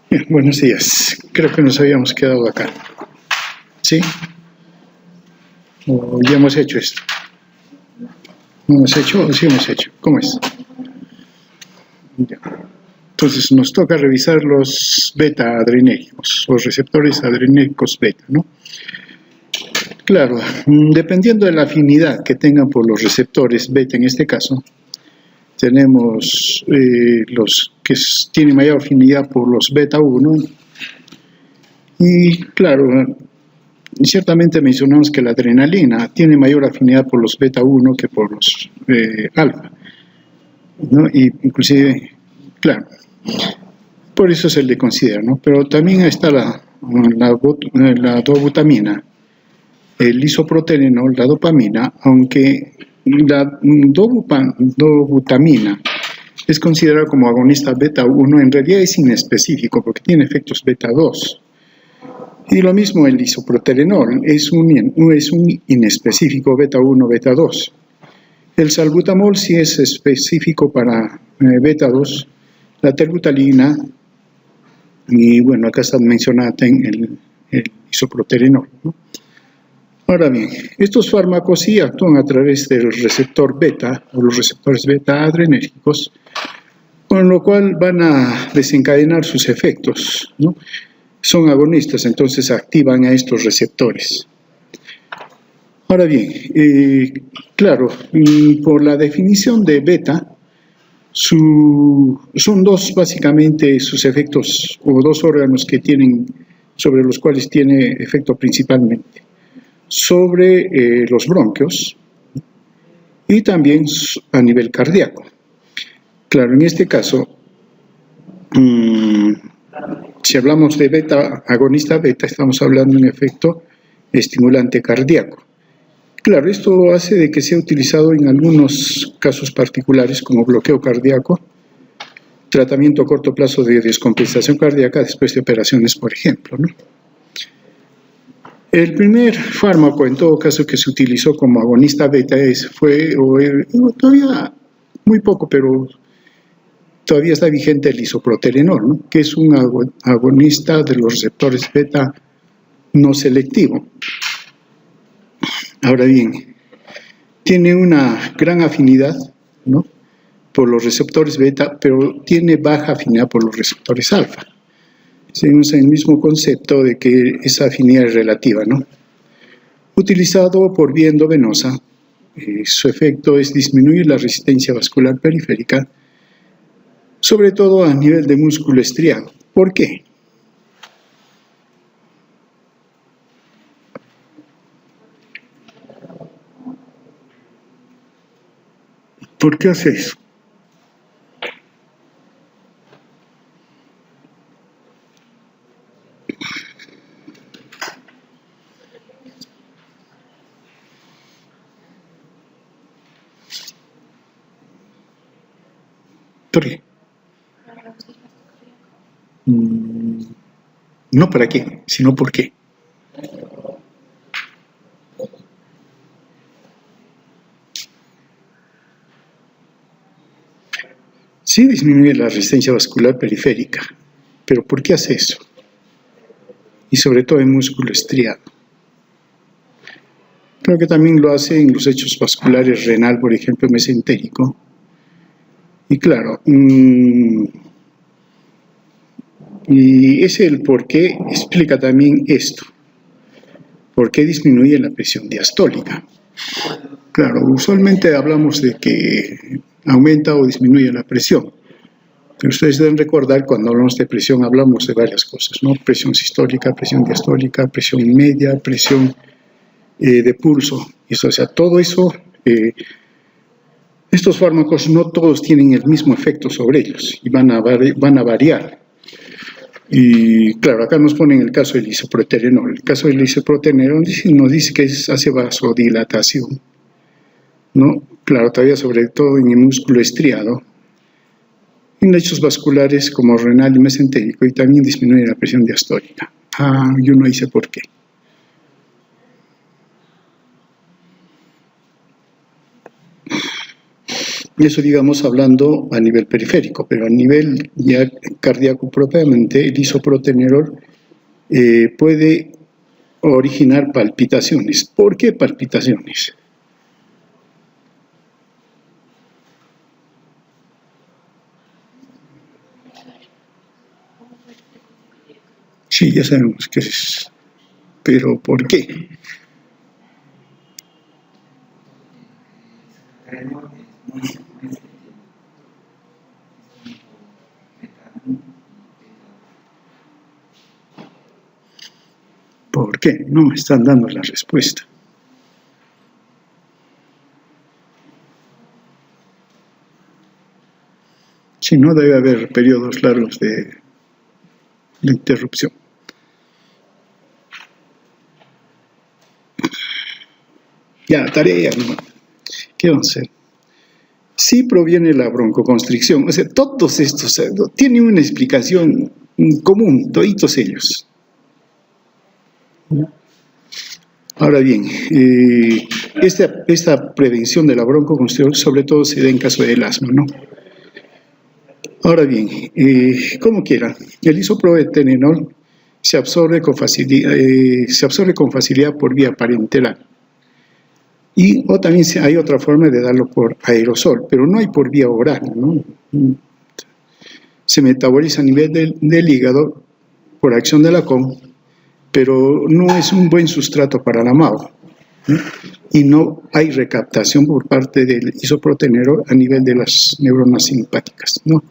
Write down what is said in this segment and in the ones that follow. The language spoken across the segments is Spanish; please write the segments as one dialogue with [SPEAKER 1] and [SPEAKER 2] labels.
[SPEAKER 1] Bien, buenos días. Creo que nos habíamos quedado acá. ¿Sí? ¿O ya hemos hecho esto? ¿No hemos hecho o sí hemos hecho? ¿Cómo es? Ya. Entonces nos toca revisar los beta adrenérgicos, los receptores adrenérgicos beta, ¿no? Claro, dependiendo de la afinidad que tengan por los receptores beta en este caso, tenemos los que tienen mayor afinidad por los beta 1 y claro, ciertamente mencionamos que la adrenalina tiene mayor afinidad por los beta 1 que por los alfa, ¿no? Y inclusive, claro, por eso se le considera, ¿no? Pero también está la dobutamina, el isoproterenol, la dopamina, aunque la dobutamina es considerada como agonista beta 1, en realidad es inespecífico porque tiene efectos beta 2. Y lo mismo el isoproterenol, es un inespecífico beta 1, beta 2. El salbutamol sí es específico para beta 2, la terbutalina, y bueno, acá está mencionada el isoproterenol, ¿no? Ahora bien, estos fármacos sí actúan a través del receptor beta, o los receptores beta adrenérgicos, con lo cual van a desencadenar sus efectos, ¿no? Son agonistas, entonces activan a estos receptores. Ahora bien, claro, por la definición de beta, son dos básicamente sus efectos, o dos órganos que tienen, sobre los cuales tiene efecto principalmente, sobre los bronquios y también a nivel cardíaco. Claro, en este caso, si hablamos de beta, agonista beta, estamos hablando de un efecto estimulante cardíaco. Claro, esto hace de que sea utilizado en algunos casos particulares como bloqueo cardíaco, tratamiento a corto plazo de descompensación cardíaca después de operaciones, por ejemplo, ¿no? El primer fármaco, en todo caso, que se utilizó como agonista beta todavía muy poco, pero todavía está vigente el isoproterenol, ¿no? Que es un agonista de los receptores beta no selectivo. Ahora bien, tiene una gran afinidad, ¿no?, por los receptores beta, pero tiene baja afinidad por los receptores alfa. Seguimos en el mismo concepto de que esa afinidad es relativa, ¿no? Utilizado por vía endovenosa, su efecto es disminuir la resistencia vascular periférica, sobre todo a nivel de músculo estriado. ¿Por qué? ¿Por qué hace eso? ¿Por qué? No para qué, sino por qué. Sí disminuye la resistencia vascular periférica, pero ¿por qué hace eso? Y sobre todo en músculo estriado. Creo que también lo hace en los hechos vasculares renal, por ejemplo, mesentérico. Y claro, y ese el por qué explica también esto. ¿Por qué disminuye la presión diastólica? Claro, usualmente hablamos de que aumenta o disminuye la presión. Pero ustedes deben recordar, cuando hablamos de presión, hablamos de varias cosas, ¿no? Presión sistólica, presión diastólica, presión media, presión de pulso. O sea, todo eso, estos fármacos no todos tienen el mismo efecto sobre ellos y van a variar. Y claro, acá nos ponen el caso del isoproterenol. El caso del isoproterenol nos dice que hace vasodilatación, ¿no? Claro, todavía sobre todo en el músculo estriado, en hechos vasculares como renal y mesentérico, y también disminuye la presión diastólica. Y uno dice ¿por qué? Eso, digamos, hablando a nivel periférico, pero a nivel ya cardíaco propiamente, el isoprotenerol puede originar palpitaciones. ¿Por qué palpitaciones? Sí, ya sabemos que es, pero ¿por qué? ¿Por qué? No me están dando la respuesta. Si no, debe haber periodos largos de interrupción. Ya, tarea, ¿no? ¿Qué vamos a hacer? Sí proviene la broncoconstricción. O sea, todos estos tienen una explicación común, toditos ellos. Ahora bien, esta prevención de la broncoconstricción sobre todo se da en caso del asma, ¿no? Ahora bien, como quiera, el isoproterenol se absorbe con facilidad por vía parenteral. O también hay otra forma de darlo por aerosol, pero no hay por vía oral, ¿no? Se metaboliza a nivel del hígado por acción de la COM, pero no es un buen sustrato para la MAO, ¿no? Y no hay recaptación por parte del isoprotenerol a nivel de las neuronas simpáticas, ¿no?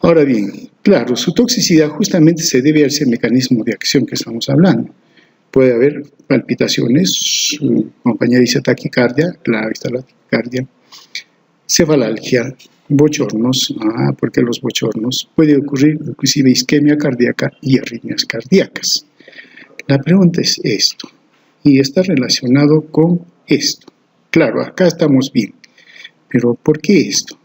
[SPEAKER 1] Ahora bien, claro, su toxicidad justamente se debe a ese mecanismo de acción que estamos hablando. Puede haber palpitaciones, su compañera dice taquicardia, claro, está la taquicardia, cefalalgia, bochornos, porque los bochornos, puede ocurrir inclusive isquemia cardíaca y arritmias cardíacas. La pregunta es esto, y está relacionado con esto. Claro, acá estamos bien, pero ¿por qué esto?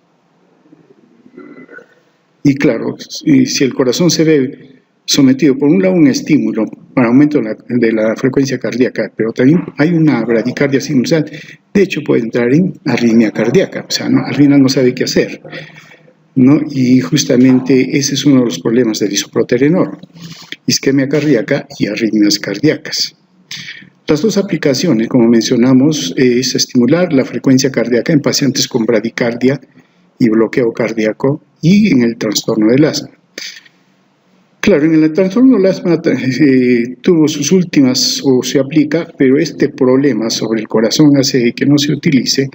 [SPEAKER 1] Y claro, si el corazón se ve sometido por un lado a un estímulo para aumento de la frecuencia cardíaca, pero también hay una bradicardia sinusal, de hecho puede entrar en arritmia cardíaca, o sea, al final no sabe qué hacer, ¿no? Y justamente ese es uno de los problemas del isoproterenol, isquemia cardíaca y arritmias cardíacas. Las dos aplicaciones, como mencionamos, es estimular la frecuencia cardíaca en pacientes con bradicardia y bloqueo cardíaco y en el trastorno del asma. Claro, en el trastorno del asma tuvo sus últimas, o se aplica, pero este problema sobre el corazón hace que no se utilice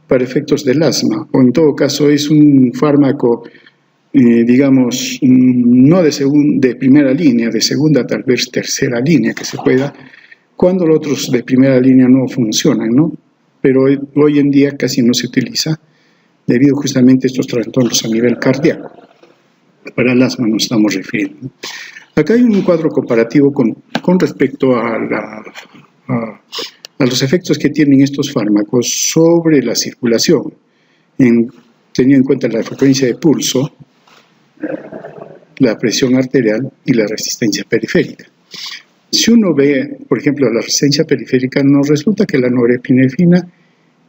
[SPEAKER 1] para efectos del asma, o en todo caso es un fármaco, digamos, no de primera línea, de segunda, tal vez tercera línea que se pueda, cuando los otros de primera línea no funcionan, ¿no? Pero hoy en día casi no se utiliza debido justamente a estos trastornos a nivel cardíaco. Para el asma nos estamos refiriendo. Acá hay un cuadro comparativo con respecto a los efectos que tienen estos fármacos sobre la circulación, teniendo en cuenta la frecuencia de pulso, la presión arterial y la resistencia periférica. Si uno ve, por ejemplo, la resistencia periférica, nos resulta que la norepinefrina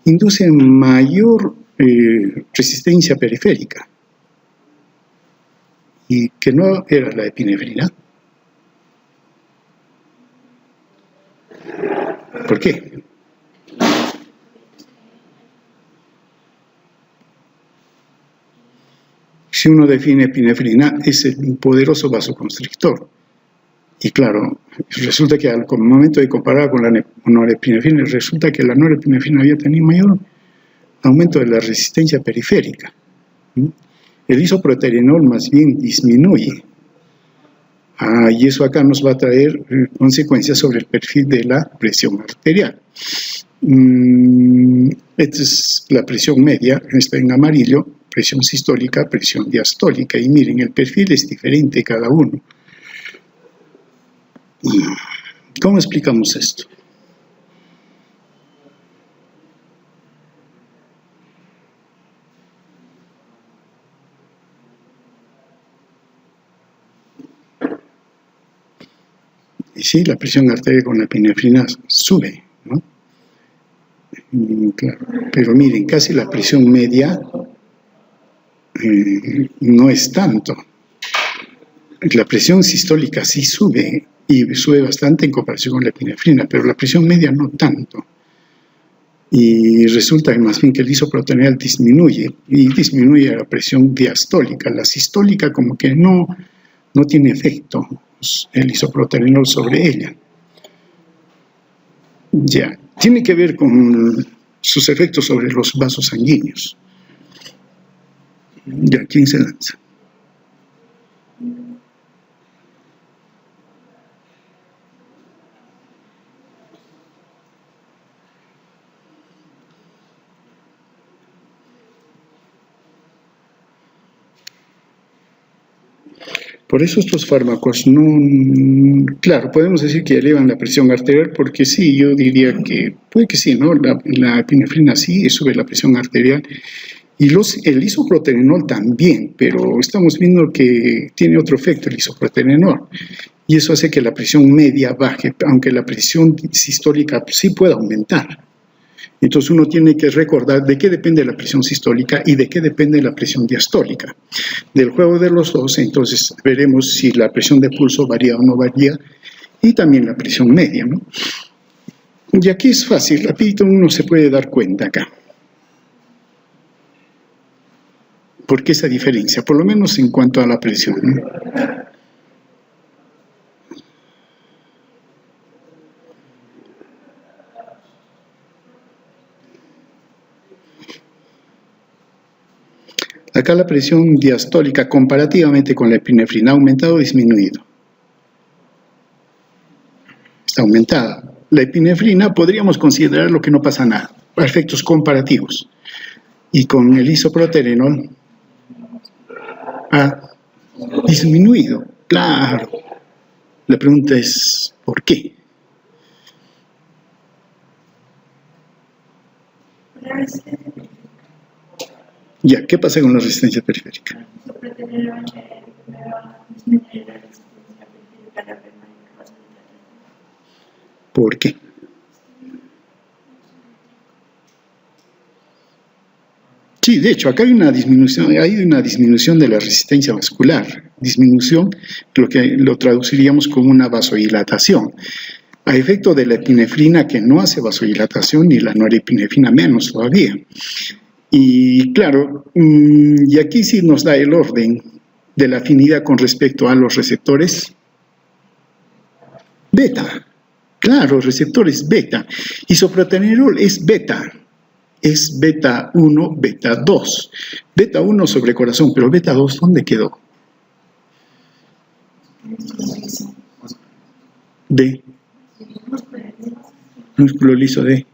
[SPEAKER 1] induce mayor resistencia periférica y que no era la epinefrina. ¿Por qué? Si uno define epinefrina, es un poderoso vasoconstrictor. Y claro, resulta que al momento de comparar con la norepinefrina, resulta que la norepinefrina había tenido mayor aumento de la resistencia periférica. El isoproterenol más bien disminuye. Y eso acá nos va a traer consecuencias sobre el perfil de la presión arterial. Esta es la presión media, está en amarillo, presión sistólica, presión diastólica. Y miren, el perfil es diferente cada uno. ¿Cómo explicamos esto? Y sí, la presión arterial con la epinefrina sube, ¿no? Claro. Pero miren, casi la presión media no es tanto. La presión sistólica sí sube, y sube bastante en comparación con la epinefrina, pero la presión media no tanto. Y resulta que más bien que el isoproterenol disminuye, y disminuye la presión diastólica. La sistólica como que no tiene efecto el isoproterenol sobre ella. Ya, tiene que ver con sus efectos sobre los vasos sanguíneos. Ya, ¿quién se lanza? Por eso estos fármacos no, claro, podemos decir que elevan la presión arterial, porque sí, yo diría que, puede que sí, ¿no? La epinefrina sí sube la presión arterial, y el isoproterenol también, pero estamos viendo que tiene otro efecto el isoproterenol, y eso hace que la presión media baje, aunque la presión sistólica sí pueda aumentar. Entonces uno tiene que recordar de qué depende la presión sistólica y de qué depende la presión diastólica. Del juego de los dos, entonces veremos si la presión de pulso varía o no varía, y también la presión media, ¿no? Y aquí es fácil, rapidito uno se puede dar cuenta acá. ¿Por qué esa diferencia? Por lo menos en cuanto a la presión, ¿no? Acá la presión diastólica comparativamente con la epinefrina ha aumentado o disminuido. Está aumentada. La epinefrina podríamos considerar lo que no pasa nada, para efectos comparativos. Y con el isoproterenol ha disminuido. Claro. La pregunta es, ¿por qué? Ya, ¿qué pasa con la resistencia periférica? ¿Por qué? Sí, de hecho, acá hay una disminución de la resistencia vascular, disminución, lo que lo traduciríamos como una vasodilatación, a efecto de la epinefrina, que no hace vasodilatación, y la norepinefrina menos todavía. Y claro, y aquí sí nos da el orden de la afinidad con respecto a los receptores beta. Claro, receptores beta. Isoproterenol es beta. Es beta 1, beta 2. Beta 1 sobre corazón, pero beta 2, ¿dónde quedó? D. Músculo liso D.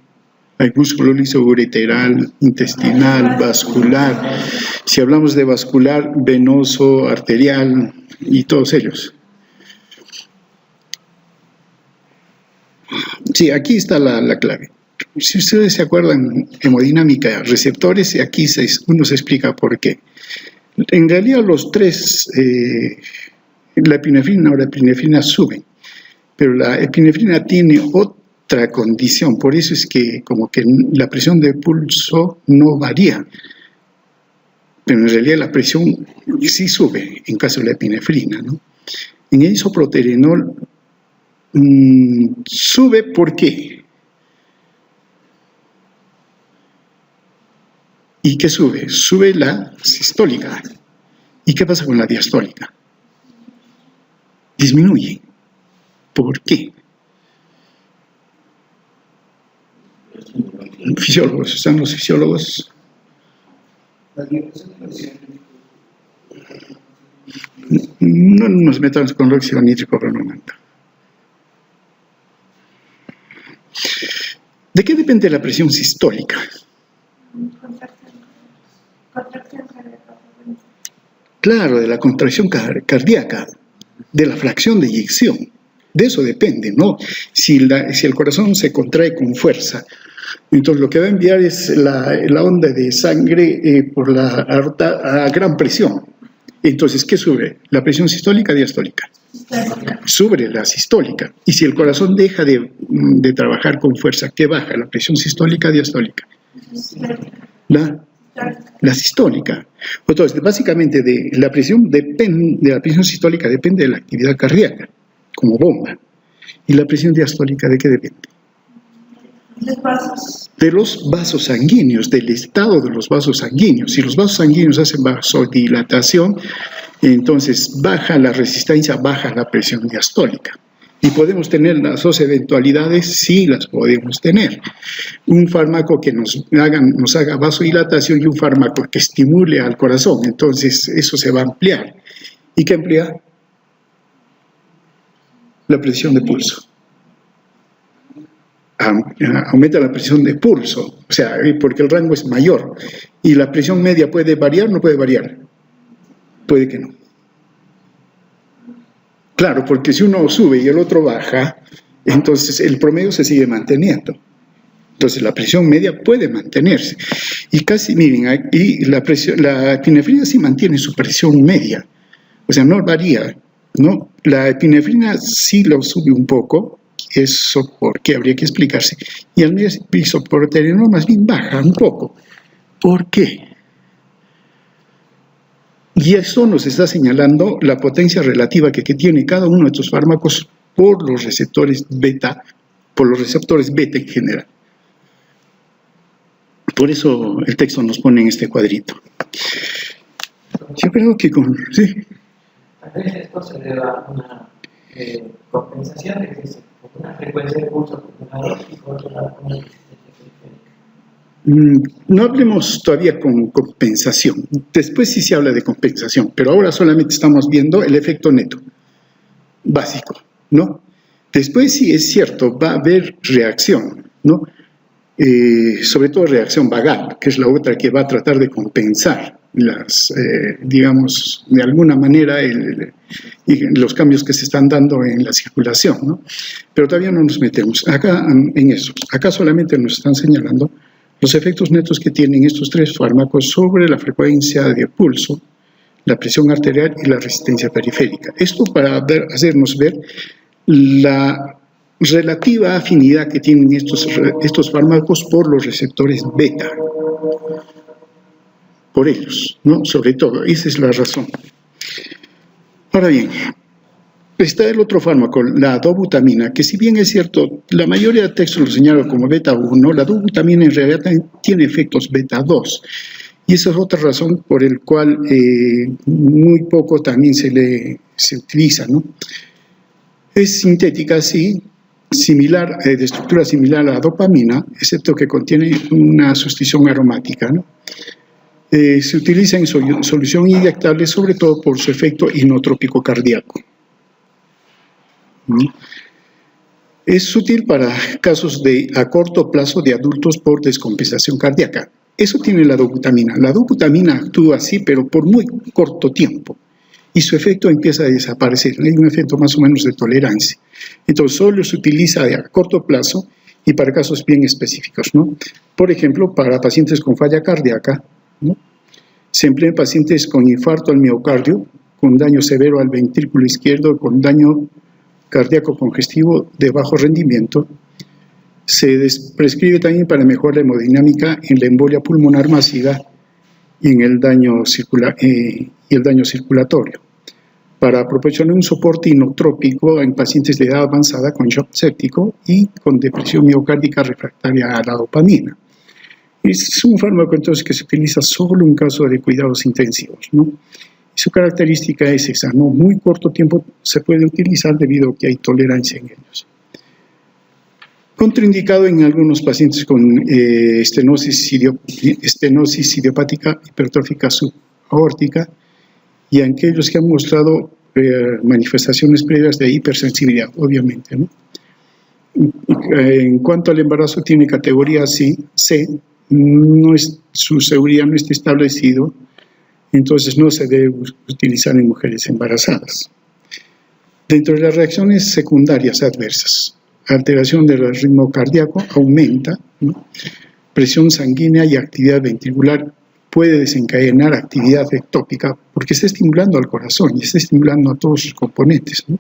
[SPEAKER 1] Hay músculo liso ureteral, intestinal, vascular. Si hablamos de vascular, venoso, arterial y todos ellos. Sí, aquí está la clave. Si ustedes se acuerdan, hemodinámica, receptores, y aquí uno se explica por qué. En realidad los tres, la epinefrina o la epinefrina suben, pero la epinefrina tiene otra condición, por eso es que como que la presión de pulso no varía, pero en realidad la presión sí sube en caso de la epinefrina, ¿no? En el isoproterenol sube, ¿por qué? ¿Y qué sube? Sube la sistólica. ¿Y qué pasa con la diastólica? Disminuye. ¿Por qué? Fisiólogos, ¿están los fisiólogos? No nos metamos con óxido nítrico renovante. ¿De qué depende la presión sistólica? Claro, de la contracción cardíaca, de la fracción de eyección. De eso depende, ¿no? Si el corazón se contrae con fuerza, entonces lo que va a enviar es la onda de sangre por la aorta a gran presión. Entonces, ¿qué sube? ¿La presión sistólica o diastólica? Sube la sistólica. Y si el corazón deja de trabajar con fuerza, ¿qué baja? ¿La presión sistólica o diastólica? La sistólica. Entonces, básicamente, de la presión sistólica depende de la actividad cardíaca, como bomba. ¿Y la presión diastólica de qué depende? De los vasos sanguíneos, del estado de los vasos sanguíneos. Si los vasos sanguíneos hacen vasodilatación, entonces baja la resistencia, baja la presión diastólica. ¿Y podemos tener las dos eventualidades? Sí, las podemos tener. Un fármaco que nos haga vasodilatación y un fármaco que estimule al corazón. Entonces, eso se va a ampliar. ¿Y qué amplía? La presión de pulso. Aumenta la presión de pulso, o sea, porque el rango es mayor. ¿Y la presión media puede variar o no puede variar? Puede que no. Claro, porque si uno sube y el otro baja, entonces el promedio se sigue manteniendo. Entonces la presión media puede mantenerse. Y casi, miren, aquí la epinefrina sí mantiene su presión media, o sea, no varía, ¿no? La epinefrina sí lo sube un poco. Eso porque habría que explicarse. Y el bisoproterenol más bien baja un poco. ¿Por qué? Y eso nos está señalando la potencia relativa que tiene cada uno de estos fármacos por los receptores beta en general. Por eso el texto nos pone en este cuadrito. Yo creo que sí.
[SPEAKER 2] A veces esto se le da una compensación de que una frecuencia de pulso y por otro lado una periférica.
[SPEAKER 1] No hablemos todavía con compensación. Después sí se habla de compensación, pero ahora solamente estamos viendo el efecto neto, básico, ¿no? Después sí es cierto, va a haber reacción, ¿no? Sobre todo reacción vagal, que es la otra que va a tratar de compensar digamos, de alguna manera los cambios que se están dando en la circulación, ¿no? Pero todavía no nos metemos acá en eso. Acá solamente nos están señalando los efectos netos que tienen estos tres fármacos sobre la frecuencia de pulso, la presión arterial y la resistencia periférica. Esto para hacernos ver la relativa afinidad que tienen estos fármacos por los receptores beta. Por ellos, ¿no? Sobre todo, esa es la razón. Ahora bien, está el otro fármaco, la dobutamina, que si bien es cierto, la mayoría de textos lo señalan como beta 1, la dobutamina en realidad tiene efectos beta 2. Y esa es otra razón por la cual muy poco también se utiliza, ¿no? Es sintética, sí, de estructura similar a la dopamina, excepto que contiene una sustitución aromática, ¿no? Se utiliza en solución inyectable, sobre todo por su efecto inotrópico cardíaco. Es útil para casos a corto plazo de adultos por descompensación cardíaca. Eso tiene la dobutamina. La dobutamina actúa así, pero por muy corto tiempo. Y su efecto empieza a desaparecer. Hay un efecto más o menos de tolerancia. Entonces, solo se utiliza a corto plazo y para casos bien específicos, ¿no? Por ejemplo, para pacientes con falla cardíaca, ¿no? Se emplea en pacientes con infarto al miocardio, con daño severo al ventrículo izquierdo, con daño cardíaco congestivo de bajo rendimiento. Se prescribe también para mejorar la hemodinámica en la embolia pulmonar masiva y en el daño circulatorio. Para proporcionar un soporte inotrópico en pacientes de edad avanzada con shock séptico y con depresión miocárdica refractaria a la dopamina. Es un fármaco entonces que se utiliza solo en caso de cuidados intensivos, ¿no? Y su característica es esa, ¿no? Muy corto tiempo se puede utilizar debido a que hay tolerancia en ellos. Contraindicado en algunos pacientes con estenosis idiopática hipertrófica subaórtica y en aquellos que han mostrado manifestaciones previas de hipersensibilidad, obviamente, ¿no? En cuanto al embarazo, tiene categoría C, su seguridad no está establecido, entonces no se debe utilizar en mujeres embarazadas. Dentro de las reacciones secundarias adversas, alteración del ritmo cardíaco aumenta, ¿no? Presión sanguínea y actividad ventricular puede desencadenar actividad ectópica porque está estimulando al corazón y está estimulando a todos sus componentes, ¿no?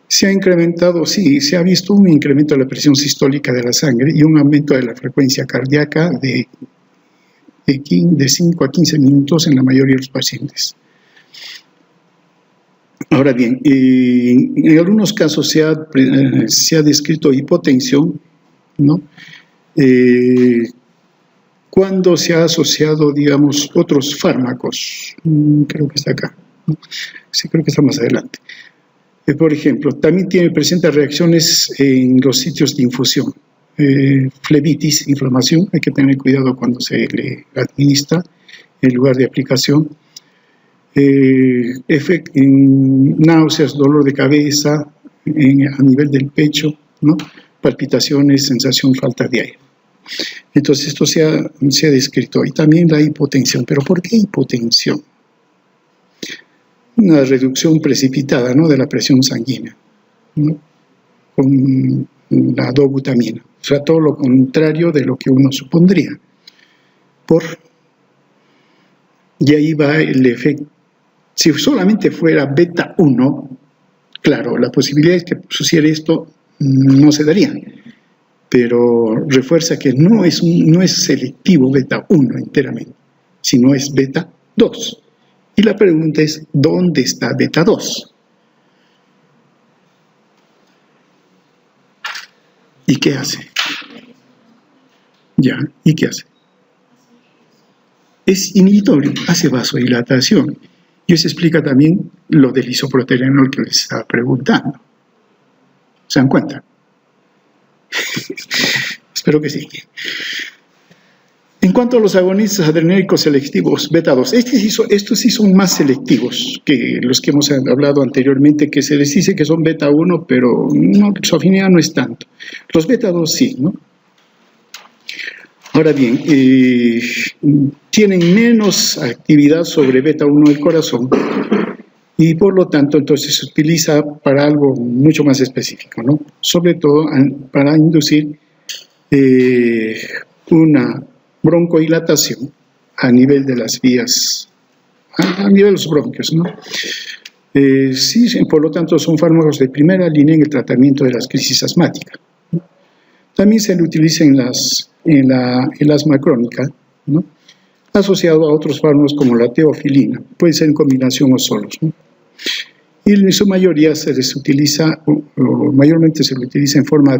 [SPEAKER 1] Se ha incrementado, sí, se ha visto un incremento de la presión sistólica de la sangre y un aumento de la frecuencia cardíaca de 5 a 15 minutos en la mayoría de los pacientes. Ahora bien, en algunos casos se ha descrito hipotensión, ¿no? Cuando se ha asociado, digamos, otros fármacos, creo que está acá, ¿no? Sí, creo que está más adelante. Por ejemplo, también presenta reacciones en los sitios de infusión, flebitis, inflamación, hay que tener cuidado cuando se le administra en lugar de aplicación, náuseas, dolor de cabeza a nivel del pecho, ¿no? Palpitaciones, sensación, falta de aire. Entonces esto se ha descrito. Y también la hipotensión. ¿Pero por qué hipotensión? Una reducción precipitada, ¿no?, de la presión sanguínea, ¿no?, con la dobutamina. O sea, todo lo contrario de lo que uno supondría. Y ahí va el efecto. Si solamente fuera beta 1, claro, la posibilidad de que sucediera esto no se daría. Pero refuerza que no es selectivo beta 1 enteramente, sino es beta 2. Y la pregunta es, ¿dónde está beta 2? ¿Y qué hace? ¿Ya? ¿Y qué hace? Es inhibitorio, hace vasodilatación. Y eso explica también lo del isoproterenol que les estaba preguntando. ¿Se dan cuenta? Espero que sí. En cuanto a los agonistas adrenérgicos selectivos beta 2, estos sí son más selectivos que los que hemos hablado anteriormente, que se les dice que son beta 1, pero no, su afinidad no es tanto. Los beta 2 sí, ¿no? Ahora bien, tienen menos actividad sobre beta 1 del corazón y por lo tanto entonces se utiliza para algo mucho más específico, ¿no? Sobre todo para inducir una broncodilatación a nivel de las vías, a nivel de los bronquios, ¿no? Sí, por lo tanto son fármacos de primera línea en el tratamiento de las crisis asmáticas, ¿no? También se le utiliza en el asma crónica, ¿no?, asociado a otros fármacos como la teofilina, puede ser en combinación o solos, ¿no? Y en su mayoría se les utiliza, o mayormente se le utiliza en forma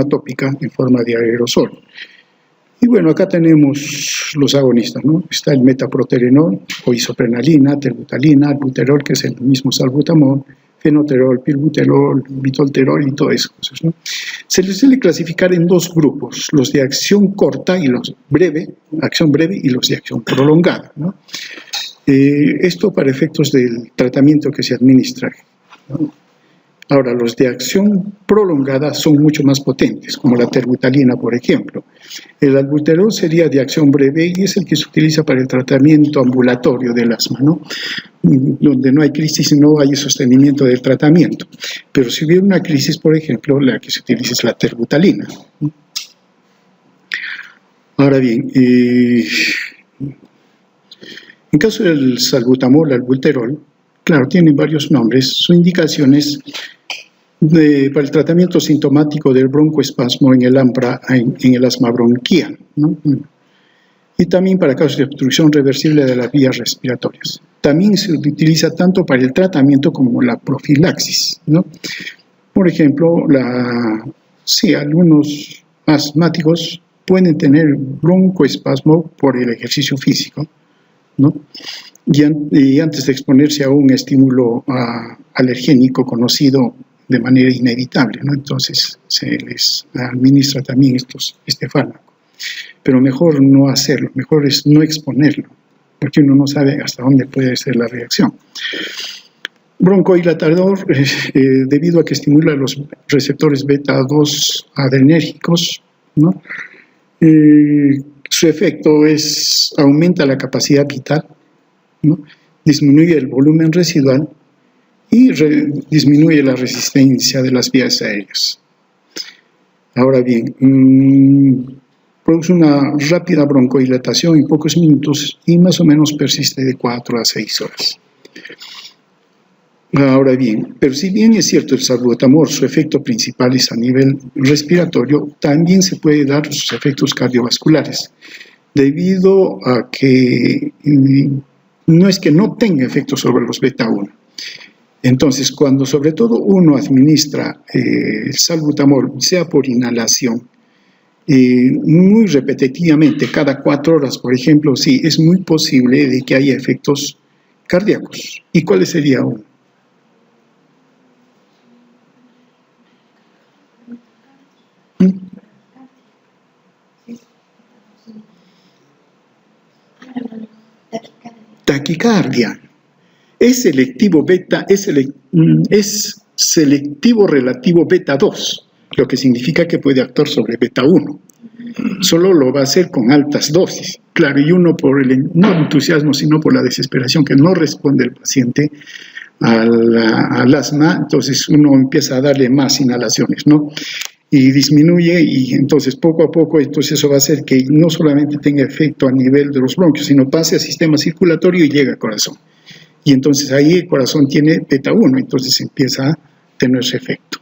[SPEAKER 1] tópica, en forma de aerosol. Y bueno, acá tenemos los agonistas, ¿no? Está el metaproterenol, o isoprenalina, terbutalina, albuterol, que es el mismo salbutamol, fenoterol, pilbuterol, bitolterol y todas esas cosas, ¿no? Se les suele clasificar en dos grupos, los de acción corta y los acción breve y los de acción prolongada, ¿no? Esto para efectos del tratamiento que se administra, ¿no? Ahora, los de acción prolongada son mucho más potentes, como la terbutalina, por ejemplo. El albuterol sería de acción breve y es el que se utiliza para el tratamiento ambulatorio del asma, ¿no?, donde no hay crisis y no hay sostenimiento del tratamiento. Pero si hubiera una crisis, por ejemplo, la que se utiliza es la terbutalina. Ahora bien, en caso del salbutamol, albuterol, claro, tienen varios nombres. Su indicación es para el tratamiento sintomático del broncoespasmo en el asma bronquial, ¿no? Y también para casos de obstrucción reversible de las vías respiratorias. También se utiliza tanto para el tratamiento como la profilaxis, ¿no? Por ejemplo, algunos asmáticos pueden tener broncoespasmo por el ejercicio físico, ¿no? Y antes de exponerse a un estímulo alergénico conocido de manera inevitable, ¿no? Entonces se les administra también este fármaco. Pero mejor no hacerlo, mejor es no exponerlo, porque uno no sabe hasta dónde puede ser la reacción. Broncodilatador, debido a que estimula los receptores beta 2 adrenérgicos, ¿no? Su efecto aumenta la capacidad vital, ¿no?, disminuye el volumen residual y disminuye la resistencia de las vías aéreas. Ahora bien, produce una rápida broncodilatación en pocos minutos y más o menos persiste de 4 a 6 horas. Ahora bien, pero si bien es cierto el salbutamol, su efecto principal es a nivel respiratorio, también se puede dar sus efectos cardiovasculares, debido a que no es que no tenga efecto sobre los beta-1. Entonces, cuando sobre todo uno administra el salbutamol, sea por inhalación, muy repetitivamente, cada 4 horas, por ejemplo, sí, es muy posible de que haya efectos cardíacos. ¿Y cuáles serían? Taquicardia. Es selectivo beta, es selectivo relativo beta 2, lo que significa que puede actuar sobre beta 1. Solo lo va a hacer con altas dosis. Claro, y uno por el no entusiasmo, sino por la desesperación que no responde el paciente al asma, entonces uno empieza a darle más inhalaciones, ¿no? Y disminuye, y entonces poco a poco, entonces eso va a hacer que no solamente tenga efecto a nivel de los bronquios, sino pase al sistema circulatorio y llegue al corazón. Y entonces ahí el corazón tiene beta 1, entonces empieza a tener ese efecto.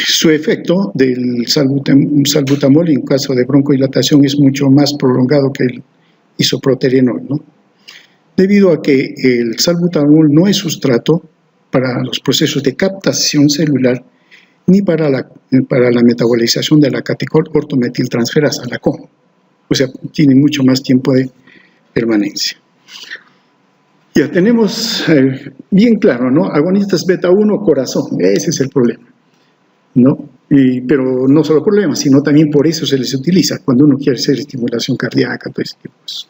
[SPEAKER 1] Su efecto del salbutamol en caso de broncodilatación es mucho más prolongado que el isoproterenol, ¿no? Debido a que el salbutamol no es sustrato para los procesos de captación celular ni para la metabolización de la catecolortometiltransferasa, la COM. O sea, tiene mucho más tiempo de permanencia. Ya tenemos bien claro, ¿no? Agonistas beta 1, corazón, ese es el problema, ¿no? Pero no solo problema, sino también por eso se les utiliza cuando uno quiere hacer estimulación cardíaca, todo ese tipo de cosas.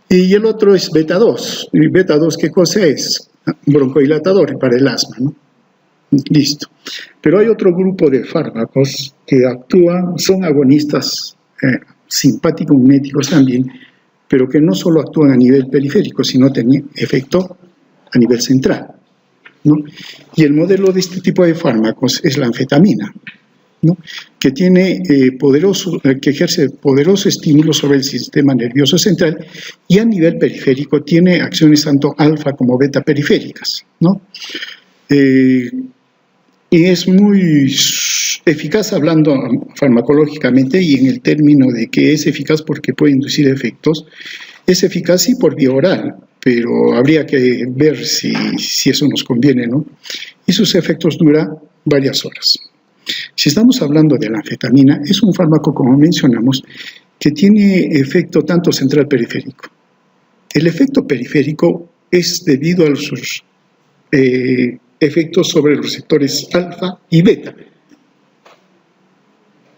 [SPEAKER 1] Y el otro es beta 2. ¿Y beta 2 qué cosa es? Broncodilatador para el asma, ¿no? Listo. Pero hay otro grupo de fármacos que actúan, son agonistas simpáticos miméticos también, pero que no solo actúan a nivel periférico, sino tienen efecto a nivel central, ¿no? Y el modelo de este tipo de fármacos es la anfetamina, ¿no? Que ejerce poderoso estímulo sobre el sistema nervioso central y a nivel periférico tiene acciones tanto alfa como beta periféricas, ¿no? Y es muy eficaz hablando farmacológicamente y en el término de que es eficaz porque puede inducir efectos. Es eficaz sí por vía oral, pero habría que ver si eso nos conviene, ¿no? Y sus efectos duran varias horas. Si estamos hablando de la anfetamina, es un fármaco, como mencionamos, que tiene efecto tanto central periférico. El efecto periférico es debido a sus efectos sobre los receptores alfa y beta.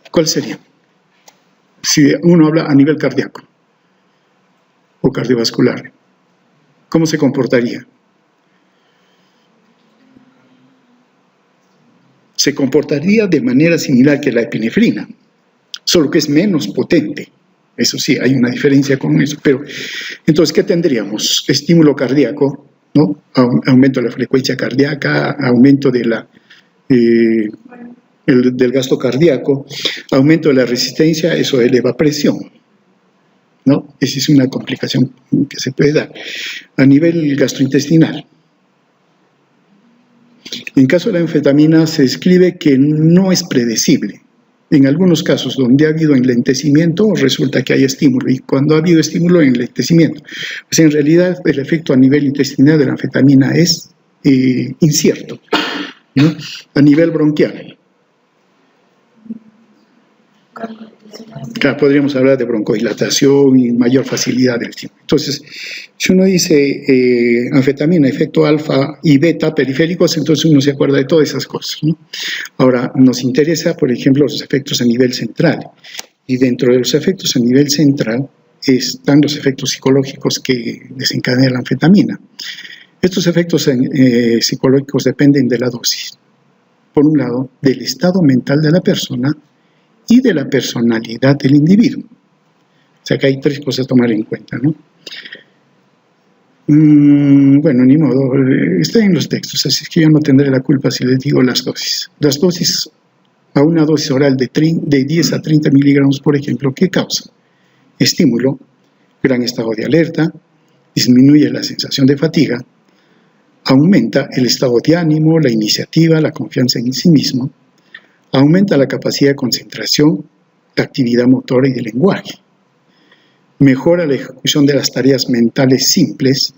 [SPEAKER 1] ¿Cuál sería? Si uno habla a nivel cardíaco o cardiovascular, ¿cómo se comportaría? Se comportaría de manera similar que la epinefrina, solo que es menos potente. Eso sí, hay una diferencia con eso. Pero, entonces, ¿qué tendríamos? Estímulo cardíaco, ¿no? Aumento de la frecuencia cardíaca, aumento de del gasto cardíaco, aumento de la resistencia, eso eleva presión, ¿no? Esa es una complicación que se puede dar. A nivel gastrointestinal, en caso de la anfetamina se describe que no es predecible. En algunos casos donde ha habido enlentecimiento resulta que hay estímulo, y cuando ha habido estímulo, enlentecimiento. Pues en realidad el efecto a nivel intestinal de la anfetamina es incierto, ¿no? A nivel bronquial. Claro, podríamos hablar de broncodilatación y mayor facilidad del estímulo. Entonces, si uno dice anfetamina, efecto alfa y beta periféricos, entonces uno se acuerda de todas esas cosas, ¿no? Ahora, nos interesa, por ejemplo, los efectos a nivel central. Y dentro de los efectos a nivel central están los efectos psicológicos que desencadena la anfetamina. Estos efectos psicológicos dependen de la dosis. Por un lado, del estado mental de la persona y de la personalidad del individuo. O sea que hay 3 cosas a tomar en cuenta, ¿no? Bueno, ni modo, está en los textos, así que yo no tendré la culpa si les digo las dosis. Las dosis a una dosis oral de 10 a 30 miligramos, por ejemplo, ¿qué causa? Estímulo, gran estado de alerta, disminuye la sensación de fatiga, aumenta el estado de ánimo, la iniciativa, la confianza en sí mismo, aumenta la capacidad de concentración, la actividad motora y de lenguaje, mejora la ejecución de las tareas mentales simples,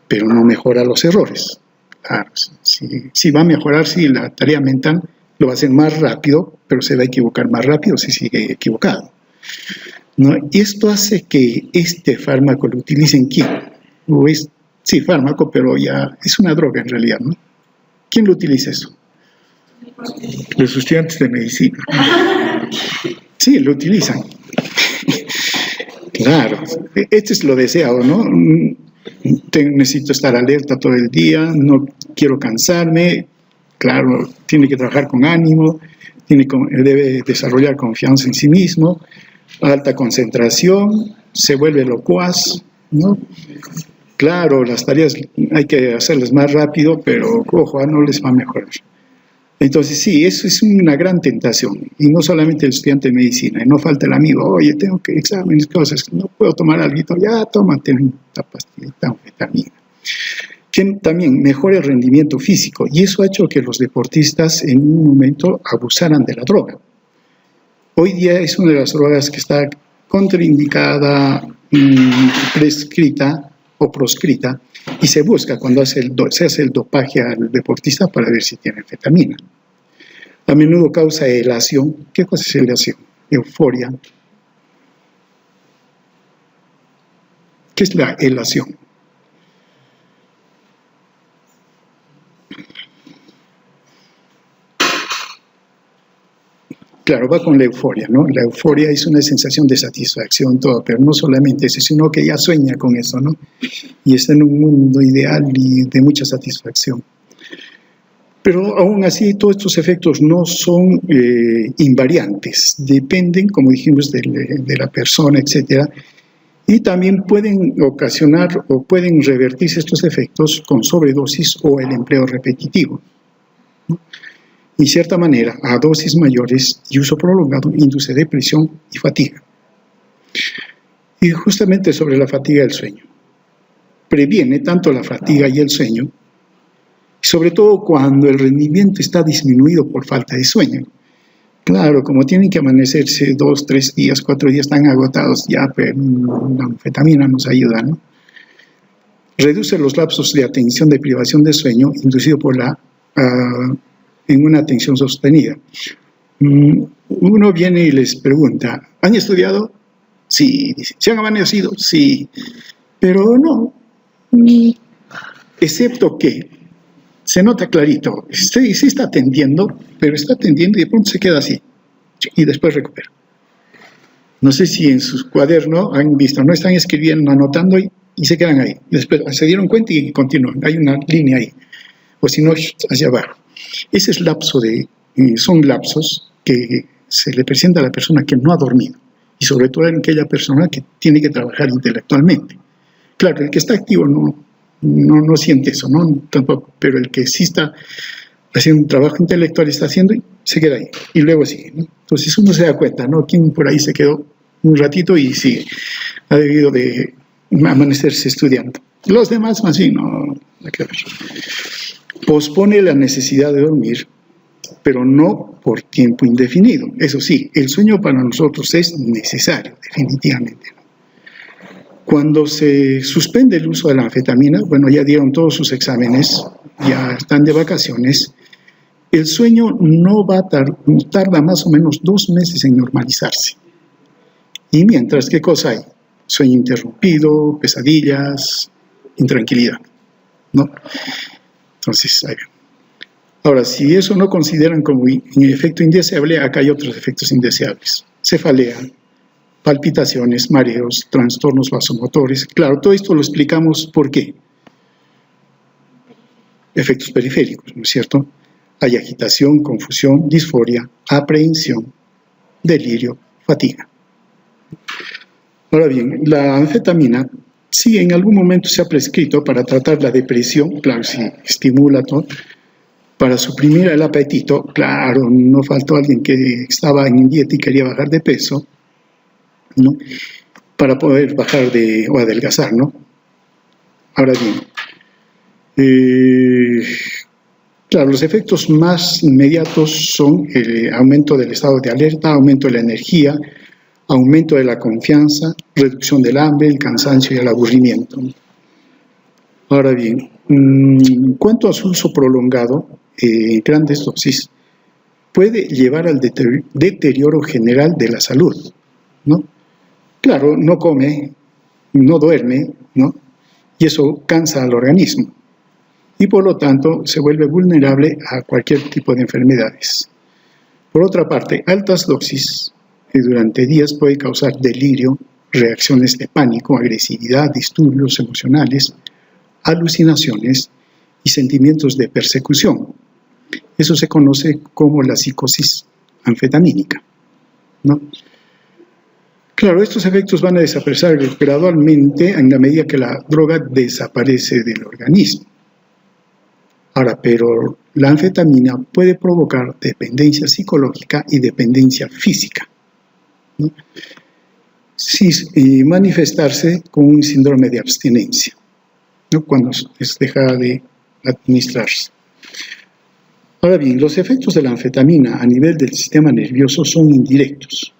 [SPEAKER 1] pero no mejora los errores. Claro, si va a mejorar, si la tarea mental lo va a hacer más rápido, pero se va a equivocar más rápido si sigue equivocado, ¿no? Y esto hace que este fármaco lo utilicen ¿quién? Sí, fármaco, pero ya es una droga en realidad, ¿no? ¿Quién lo utiliza eso? Los estudiantes de medicina. Sí, lo utilizan. Claro, esto es lo deseado, ¿no? Necesito estar alerta todo el día, no quiero cansarme. Claro, tiene que trabajar con ánimo, debe desarrollar confianza en sí mismo, alta concentración, se vuelve locuaz, ¿no? Claro, las tareas hay que hacerlas más rápido, pero ojo, no les va a mejorar. Entonces sí, eso es una gran tentación, y no solamente el estudiante de medicina, y no falta el amigo, oye, tengo que exámenes, cosas, no puedo tomar algo, ya tómate esta pastillita, anfetamina. Que también mejora el rendimiento físico, y eso ha hecho que los deportistas en un momento abusaran de la droga. Hoy día es una de las drogas que está contraindicada, prescrita o proscrita, y se busca cuando se hace el dopaje al deportista para ver si tiene anfetamina. A menudo causa elación. ¿Qué cosa es elación? Euforia. ¿Qué es la elación? Claro, va con la euforia, ¿no? La euforia es una sensación de satisfacción, todo, pero no solamente eso, sino que ya sueña con eso, ¿no? Y está en un mundo ideal y de mucha satisfacción. Pero aún así, todos estos efectos no son invariantes, dependen, como dijimos, de la persona, etc. Y también pueden ocasionar o pueden revertirse estos efectos con sobredosis o el empleo repetitivo, ¿no? En cierta manera, a dosis mayores y uso prolongado induce depresión y fatiga. Y justamente sobre la fatiga del sueño. Previene tanto la fatiga y el sueño, sobre todo cuando el rendimiento está disminuido por falta de sueño. Claro, como tienen que amanecerse 2, 3 días, 4 días tan agotados, ya pues, la anfetamina nos ayuda, ¿no? Reduce los lapsos de atención de privación de sueño inducido por en una atención sostenida. Uno viene y les pregunta, ¿han estudiado? Sí. ¿Se han amanecido? Sí. Pero no. Excepto que se nota clarito, sí está atendiendo, pero está atendiendo y de pronto se queda así. Y después recupera. No sé si en sus cuadernos han visto, no están escribiendo, anotando y se quedan ahí. Y después se dieron cuenta y continúan. Hay una línea ahí. O si no, hacia abajo. Ese es son lapsos que se le presenta a la persona que no ha dormido, y sobre todo en aquella persona que tiene que trabajar intelectualmente. Claro, el que está activo no siente eso, ¿no? Tampoco, pero el que sí está haciendo un trabajo intelectual está haciendo y se queda ahí, y luego sigue, ¿no? Entonces uno se da cuenta, ¿no? Quien por ahí se quedó un ratito y sigue, ha debido de amanecerse estudiando. Los demás más bien no hay que ver. Pospone la necesidad de dormir, pero no por tiempo indefinido. Eso sí, el sueño para nosotros es necesario, definitivamente. Cuando se suspende el uso de la anfetamina, bueno, ya dieron todos sus exámenes, ya están de vacaciones, el sueño no va a tarda más o menos 2 meses en normalizarse. Y mientras, ¿qué cosa hay? Sueño interrumpido, pesadillas, intranquilidad, ¿no? Entonces, ahí ven. Ahora, si eso no consideran como un efecto indeseable, acá hay otros efectos indeseables. Cefalea, palpitaciones, mareos, trastornos vasomotores. Claro, todo esto lo explicamos por qué. Efectos periféricos, ¿no es cierto? Hay agitación, confusión, disforia, aprehensión, delirio, fatiga. Ahora bien, la anfetamina sí en algún momento se ha prescrito para tratar la depresión, claro, sí, estimula todo, para suprimir el apetito. Claro, no faltó alguien que estaba en dieta y quería bajar de peso, ¿no? Para poder bajar o adelgazar, ¿no? Ahora bien, claro, los efectos más inmediatos son el aumento del estado de alerta, aumento de la energía, aumento de la confianza, reducción del hambre, el cansancio y el aburrimiento. Ahora bien, en cuanto a su uso prolongado, grandes dosis, puede llevar al deterioro general de la salud, ¿no? Claro, no come, no duerme, ¿no? Y eso cansa al organismo. Y por lo tanto se vuelve vulnerable a cualquier tipo de enfermedades. Por otra parte, altas dosis durante días puede causar delirio, reacciones de pánico, agresividad, disturbios emocionales, alucinaciones y sentimientos de persecución. Eso se conoce como la psicosis anfetamínica, ¿no? Claro, estos efectos van a desaparecer gradualmente en la medida que la droga desaparece del organismo. Ahora, pero la anfetamina puede provocar dependencia psicológica y dependencia física, ¿no? Sí, y manifestarse con un síndrome de abstinencia, ¿no? Cuando deja de administrarse. Ahora bien, los efectos de la anfetamina a nivel del sistema nervioso son indirectos,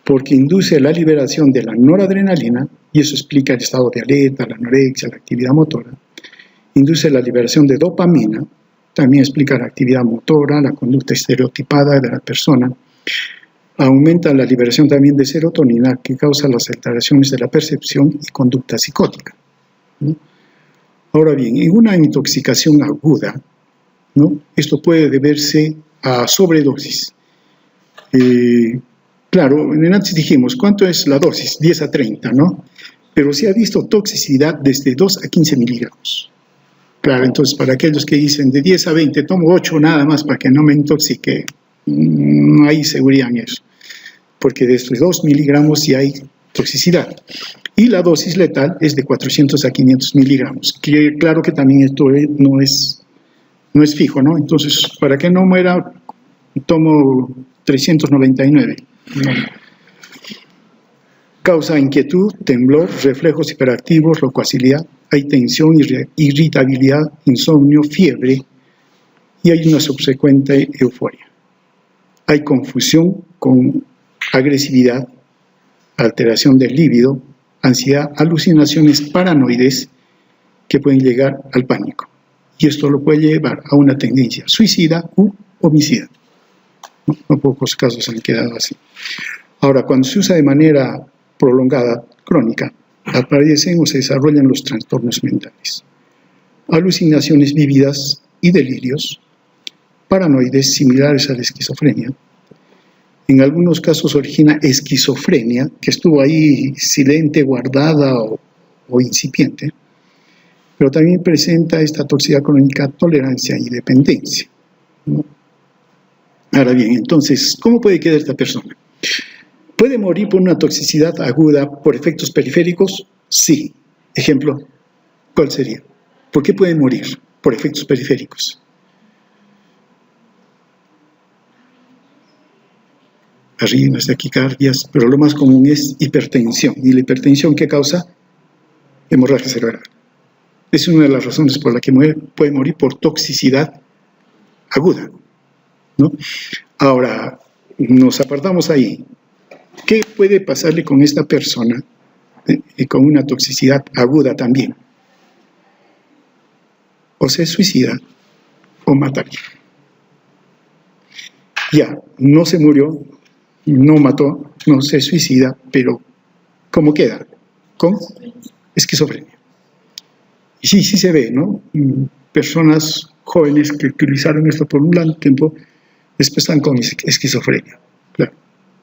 [SPEAKER 1] porque induce la liberación de la noradrenalina, y eso explica el estado de alerta, la anorexia, la actividad motora. Induce la liberación de dopamina, también explica la actividad motora, la conducta estereotipada de la persona. Aumenta la liberación también de serotonina, que causa las alteraciones de la percepción y conducta psicótica, ¿no? Ahora bien, en una intoxicación aguda, ¿no? Esto puede deberse a sobredosis. Claro, antes dijimos, ¿cuánto es la dosis? 10 a 30, ¿no? Pero se ha visto toxicidad desde 2 a 15 miligramos. Claro, entonces para aquellos que dicen de 10 a 20, tomo 8 nada más para que no me intoxique, no hay seguridad en eso, porque desde 2 miligramos sí hay toxicidad. Y la dosis letal es de 400 a 500 miligramos. Claro que también esto no es fijo, ¿no? Entonces, para que no muera, tomo 399. No. Causa inquietud, temblor, reflejos hiperactivos, locuacidad, hay tensión, irritabilidad, insomnio, fiebre y hay una subsecuente euforia. Hay confusión con agresividad, alteración del líbido, ansiedad, alucinaciones paranoides que pueden llegar al pánico. Y esto lo puede llevar a una tendencia suicida u homicida. No pocos casos han quedado así. Ahora, cuando se usa de manera prolongada, crónica, aparecen o se desarrollan los trastornos mentales. Alucinaciones vívidas y delirios, paranoides similares a la esquizofrenia. En algunos casos origina esquizofrenia, que estuvo ahí silente, guardada o incipiente, pero también presenta esta toxicidad crónica, tolerancia y dependencia, ¿no? Ahora bien, entonces, ¿cómo puede quedar esta persona? ¿Puede morir por una toxicidad aguda por efectos periféricos? Sí. Ejemplo, ¿cuál sería? ¿Por qué puede morir por efectos periféricos? Arritmias, taquicardias, pero lo más común es hipertensión. ¿Y la hipertensión qué causa? Hemorragia cerebral. Es una de las razones por la que puede morir por toxicidad aguda, ¿no? Ahora, nos apartamos ahí. ¿Qué puede pasarle con esta persona con una toxicidad aguda también? O se suicida o mataría. Ya, no se murió, no mató, no se suicida, pero ¿cómo queda? Con esquizofrenia. Y sí se ve, ¿no? Personas jóvenes que utilizaron esto por un largo tiempo, después están con esquizofrenia. Claro,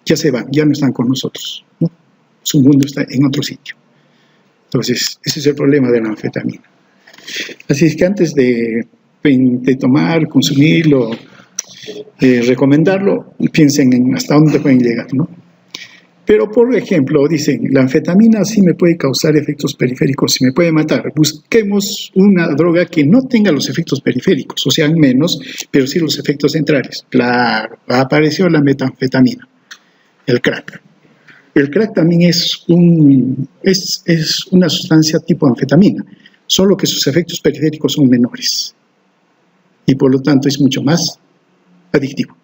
[SPEAKER 1] ya se van, ya no están con nosotros, ¿no? Su mundo está en otro sitio. Entonces, ese es el problema de la anfetamina. Así es que antes de tomar, consumirlo, recomendarlo, piensen en hasta dónde pueden llegar, ¿no? Pero, por ejemplo, dicen, la anfetamina sí me puede causar efectos periféricos, sí me puede matar. Busquemos una droga que no tenga los efectos periféricos, o sean menos, pero sí los efectos centrales. Claro, apareció la metanfetamina, el crack. El crack también es una sustancia tipo anfetamina, solo que sus efectos periféricos son menores y por lo tanto es mucho más adictivo.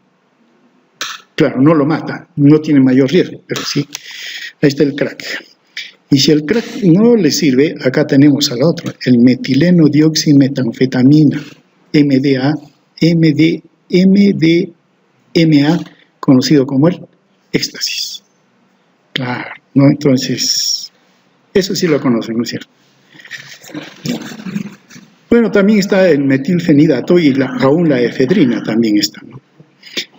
[SPEAKER 1] Claro, no lo mata, no tiene mayor riesgo, pero sí, ahí está el crack. Y si el crack no le sirve, acá tenemos al otro, el metileno dioximetanfetamina, MDMA, conocido como el éxtasis. Claro, ¿no? Entonces, eso sí lo conocen, ¿no es cierto? Bueno, también está el metilfenidato y aún la efedrina también está, ¿no?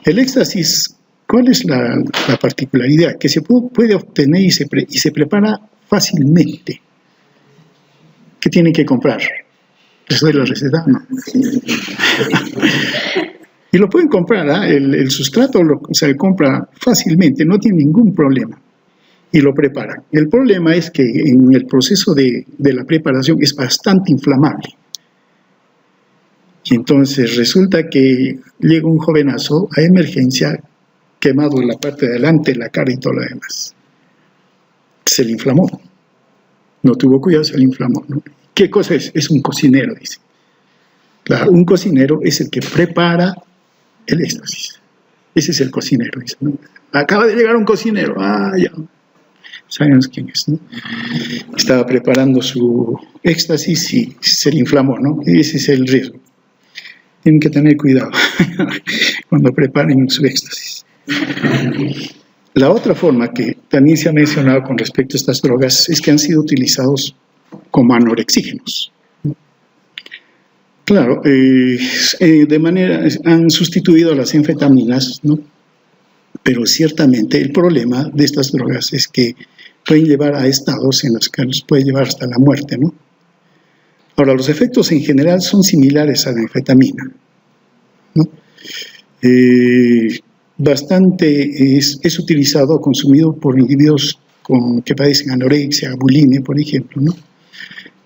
[SPEAKER 1] El éxtasis, ¿cuál es la particularidad? Que se puede obtener y se prepara fácilmente. ¿Qué tienen que comprar? ¿Les doy la receta? No. Y lo pueden comprar, ¿eh? El sustrato se compra fácilmente, no tiene ningún problema. Y lo preparan. El problema es que en el proceso de la preparación es bastante inflamable. Y entonces resulta que llega un jovenazo a emergencia quemado en la parte de adelante, la cara y todo lo demás. Se le inflamó. No tuvo cuidado, se le inflamó, ¿no? ¿Qué cosa es? Es un cocinero, dice. Claro, un cocinero es el que prepara el éxtasis. Ese es el cocinero, dice, ¿no? Acaba de llegar un cocinero. Ah, ya. Sabemos quién es, ¿no? Estaba preparando su éxtasis y se le inflamó, ¿no? Ese es el riesgo. Tienen que tener cuidado cuando preparen su éxtasis. La otra forma que también se ha mencionado con respecto a estas drogas es que han sido utilizados como anorexígenos. Claro, han sustituido a las anfetaminas, ¿no? Pero ciertamente el problema de estas drogas es que pueden llevar a estados en los que nos puede llevar hasta la muerte, ¿no? Ahora, los efectos en general son similares a la anfetamina, ¿no? Bastante es utilizado o consumido por individuos que padecen anorexia, bulimia, por ejemplo, ¿no?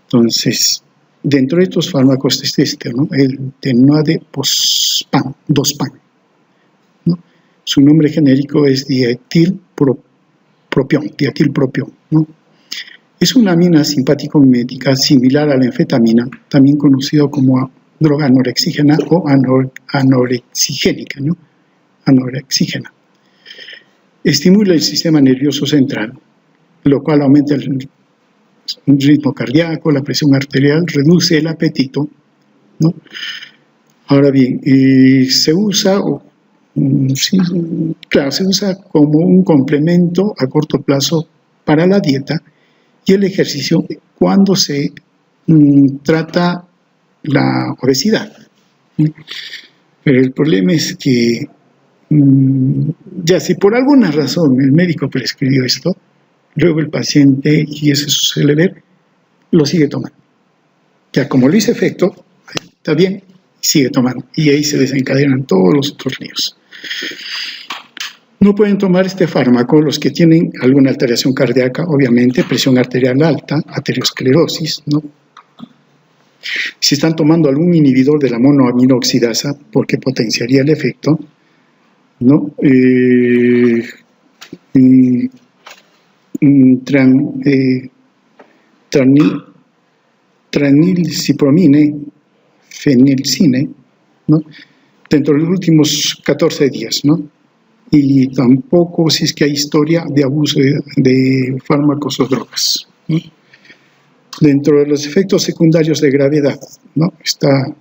[SPEAKER 1] Entonces, dentro de estos fármacos es ¿no? El tenodepozpan, ¿no? Su nombre genérico es dietilpropión, ¿no? Es una amina simpático-mimética similar a la anfetamina, también conocido como droga anorexígena o anorexigénica, ¿no? Anorexígena. Estimula el sistema nervioso central, lo cual aumenta el ritmo cardíaco, la presión arterial, reduce el apetito, ¿no? Ahora bien, se usa como un complemento a corto plazo para la dieta y el ejercicio cuando se trata la obesidad. Pero el problema es que ya si por alguna razón el médico prescribió esto, luego el paciente, y eso suele ver, lo sigue tomando. Ya como lo hizo efecto, está bien, sigue tomando. Y ahí se desencadenan todos los otros líos. No pueden tomar este fármaco los que tienen alguna alteración cardíaca, obviamente, presión arterial alta, aterosclerosis, ¿no? Si están tomando algún inhibidor de la monoaminoxidasa, porque potenciaría el efecto, ¿no? Tranilcipromine, fenilcine, ¿no? Dentro de los últimos 14 días, ¿no? Y tampoco si es que hay historia de abuso de fármacos o drogas, ¿no? Dentro de los efectos secundarios de gravedad, ¿no? Está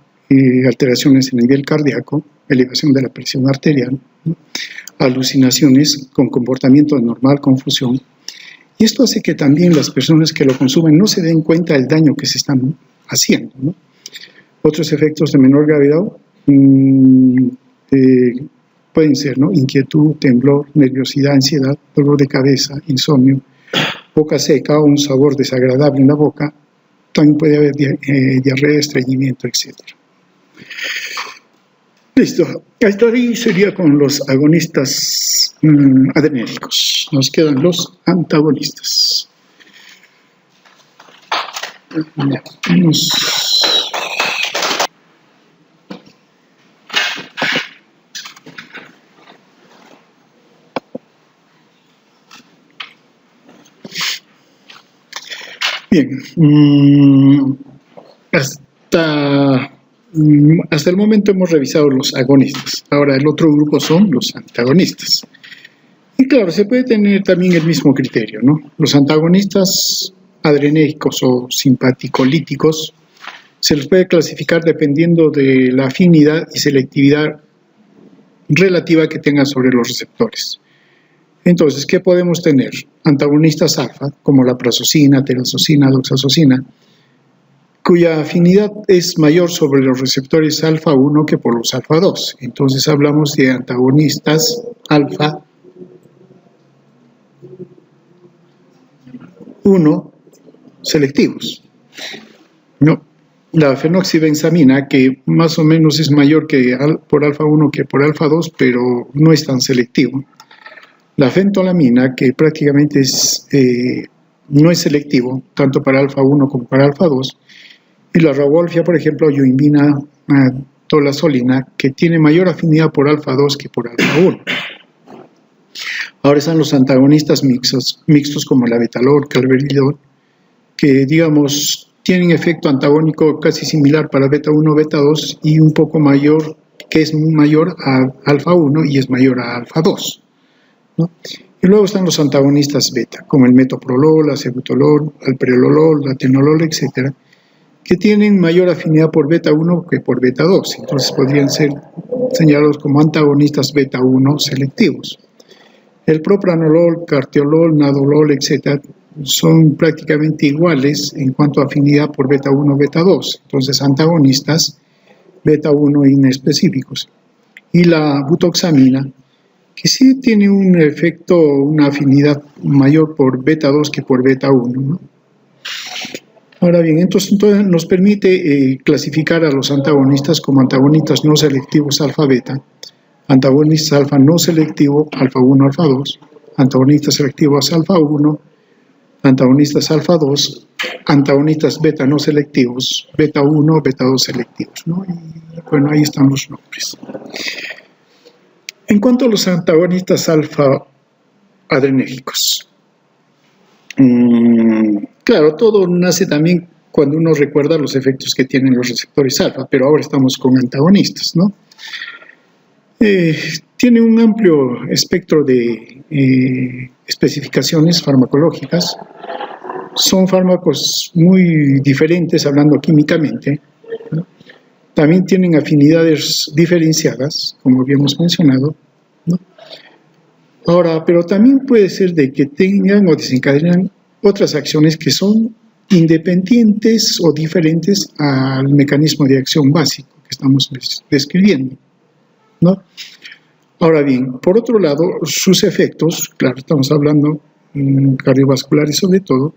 [SPEAKER 1] alteraciones en el nivel cardíaco, elevación de la presión arterial, ¿no? Alucinaciones con comportamiento anormal, confusión. Y esto hace que también las personas que lo consumen no se den cuenta del daño que se están haciendo, ¿no? Otros efectos de menor gravedad pueden ser, ¿no? Inquietud, temblor, nerviosidad, ansiedad, dolor de cabeza, insomnio, boca seca o un sabor desagradable en la boca. También puede haber diarrea, estreñimiento, etc. Listo. Hasta ahí sería con los agonistas adrenérgicos. Nos quedan los antagonistas. Bien. Hasta el momento hemos revisado los agonistas. Ahora el otro grupo son los antagonistas. Y claro, se puede tener también el mismo criterio, ¿no? Los antagonistas adrenérgicos o simpaticolíticos se los puede clasificar dependiendo de la afinidad y selectividad relativa que tengan sobre los receptores. Entonces, ¿qué podemos tener? Antagonistas alfa, como la prazosina, terazosina, doxazosina, cuya afinidad es mayor sobre los receptores alfa 1 que por los alfa 2. Entonces hablamos de antagonistas alfa 1 selectivos. No, la fenoxibenzamina, que más o menos es mayor que por alfa 1 que por alfa 2, pero no es tan selectivo. La fentolamina, que prácticamente no es selectivo, tanto para alfa 1 como para alfa 2. Y la rauwolfia, por ejemplo, yoimbina tolazolina, que tiene mayor afinidad por alfa 2 que por alfa 1. Ahora están los antagonistas mixtos como la betalol, calveridol, que digamos tienen efecto antagónico casi similar para beta 1, beta 2 y un poco mayor, que es mayor a alfa 1 y es mayor a alfa 2, ¿no? Y luego están los antagonistas beta, como el metoprolol, acebutolol, alprelolol, atenolol, etc., que tienen mayor afinidad por beta 1 que por beta 2. Entonces podrían ser señalados como antagonistas beta 1 selectivos. El propranolol, cartiolol, nadolol, etc., son prácticamente iguales en cuanto a afinidad por beta 1, beta 2. Entonces, antagonistas beta 1 inespecíficos. Y la butoxamina, que sí tiene un efecto, una afinidad mayor por beta 2 que por beta 1, ¿no? Ahora bien, entonces nos permite clasificar a los antagonistas como antagonistas no selectivos alfa-beta, antagonistas alfa no selectivo, alfa 1, alfa 2, antagonistas selectivos alfa 1, antagonistas alfa 2, antagonistas beta no selectivos, beta 1, beta 2 selectivos, ¿no? Y bueno, ahí están los nombres. En cuanto a los antagonistas alfa adrenérgicos, claro, todo nace también cuando uno recuerda los efectos que tienen los receptores alfa, pero ahora estamos con antagonistas, ¿no? Tiene un amplio espectro de especificaciones farmacológicas. Son fármacos muy diferentes hablando químicamente, ¿no? También tienen afinidades diferenciadas, como habíamos mencionado, ¿no? Ahora, pero también puede ser de que tengan o desencadenen otras acciones que son independientes o diferentes al mecanismo de acción básico que estamos describiendo, ¿no? Ahora bien, por otro lado, sus efectos, claro, estamos hablando cardiovasculares sobre todo,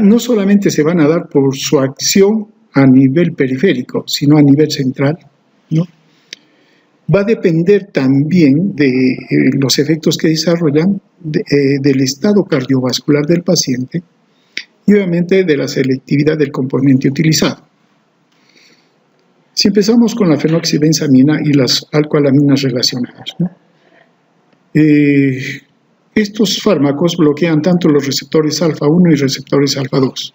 [SPEAKER 1] no solamente se van a dar por su acción a nivel periférico, sino a nivel central, ¿no? Va a depender también de los efectos que desarrollan del estado cardiovascular del paciente y obviamente de la selectividad del componente utilizado. Si empezamos con la fenoxibenzamina y las alcoholaminas relacionadas, ¿no? Estos fármacos bloquean tanto los receptores alfa 1 y receptores alfa 2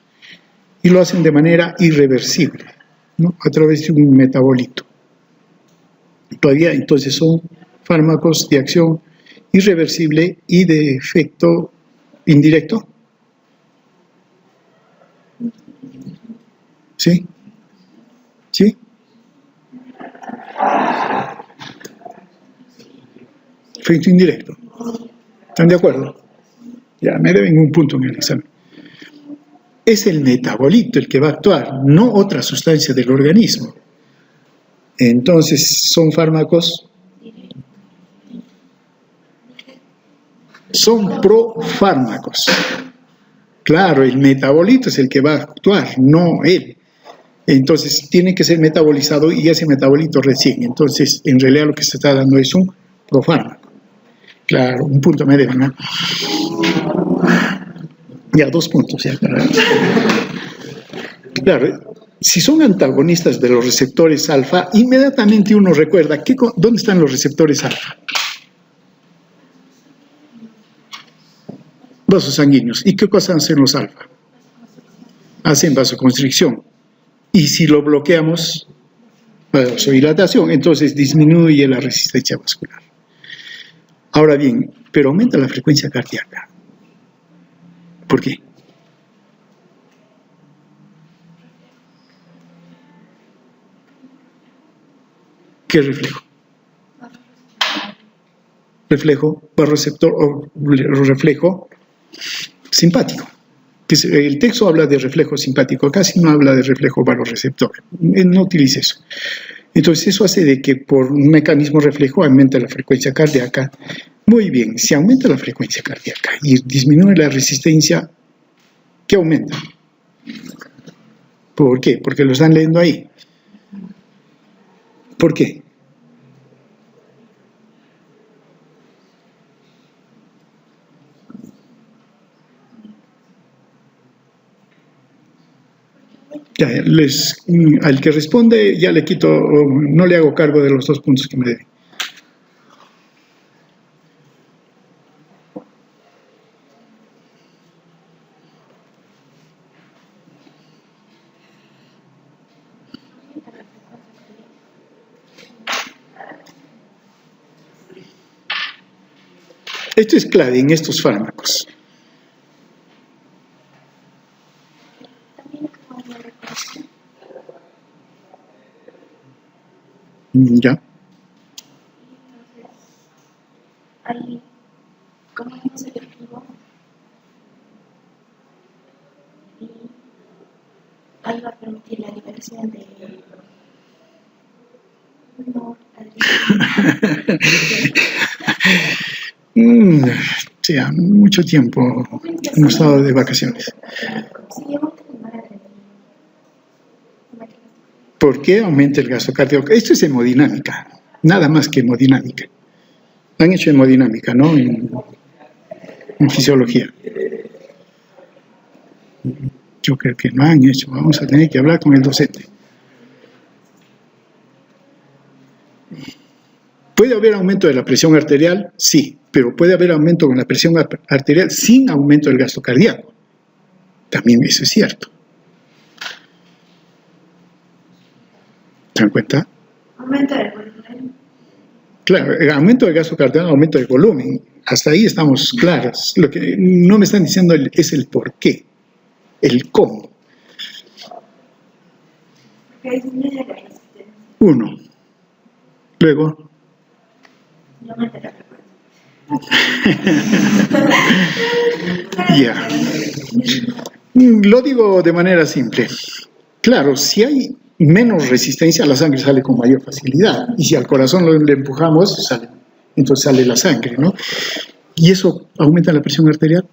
[SPEAKER 1] y lo hacen de manera irreversible, ¿no? A través de un metabolito. Todavía entonces son fármacos de acción irreversible y de efecto indirecto. ¿Sí? ¿Sí? Efecto indirecto. ¿Están de acuerdo? Ya me deben un punto en el examen. Es el metabolito el que va a actuar, no otra sustancia del organismo. Entonces, son fármacos, son profármacos. Claro, el metabolito es el que va a actuar, no él. Entonces, tiene que ser metabolizado y ese metabolito recién. Entonces, en realidad lo que se está dando es un profármaco. Claro, un punto me deben, ¿no? Ya, 2 puntos, ya. Claro, si son antagonistas de los receptores alfa, inmediatamente uno recuerda, ¿dónde están los receptores alfa? Vasos sanguíneos. ¿Y qué cosa hacen los alfa? Hacen vasoconstricción. Y si lo bloqueamos, vasodilatación, entonces disminuye la resistencia vascular. Ahora bien, pero aumenta la frecuencia cardíaca. ¿Por qué? ¿Qué reflejo? Reflejo barroreceptor o reflejo simpático. El texto habla de reflejo simpático, casi no habla de reflejo barroreceptor. No utiliza eso. Entonces eso hace de que por un mecanismo reflejo aumente la frecuencia cardíaca. Muy bien, si aumenta la frecuencia cardíaca y disminuye la resistencia, ¿qué aumenta? ¿Por qué? Porque lo están leyendo ahí. ¿Por qué? Ya, al que responde ya le quito, no le hago cargo de los 2 puntos que me debe. Esto es clave en estos fármacos. Ya.
[SPEAKER 3] Ahí, como no selectivo, y ahí va a permitir la liberación de
[SPEAKER 1] Sí, mucho tiempo hemos estado de vacaciones. ¿Por qué aumenta el gasto cardíaco? Esto es hemodinámica, nada más que hemodinámica. Han hecho hemodinámica, ¿no? En fisiología. Yo creo que no han hecho. Vamos a tener que hablar con el docente. ¿Puede haber aumento de la presión arterial? Sí, pero puede haber aumento en la presión arterial sin aumento del gasto cardíaco. También eso es cierto. ¿Se dan cuenta?
[SPEAKER 3] Aumento del volumen.
[SPEAKER 1] Claro, el aumento del gasto cardíaco, aumento del volumen. Hasta ahí estamos claros. Lo que no me están diciendo es el por qué, el cómo.
[SPEAKER 3] Porque disminuye la resistencia.
[SPEAKER 1] 1. Luego.
[SPEAKER 3] No aumenta la frecuencia.
[SPEAKER 1] Ya. Lo digo de manera simple. Claro, si hay menos resistencia, la sangre sale con mayor facilidad. Y si al corazón le empujamos, entonces sale la sangre, ¿no? ¿Y eso aumenta la presión arterial?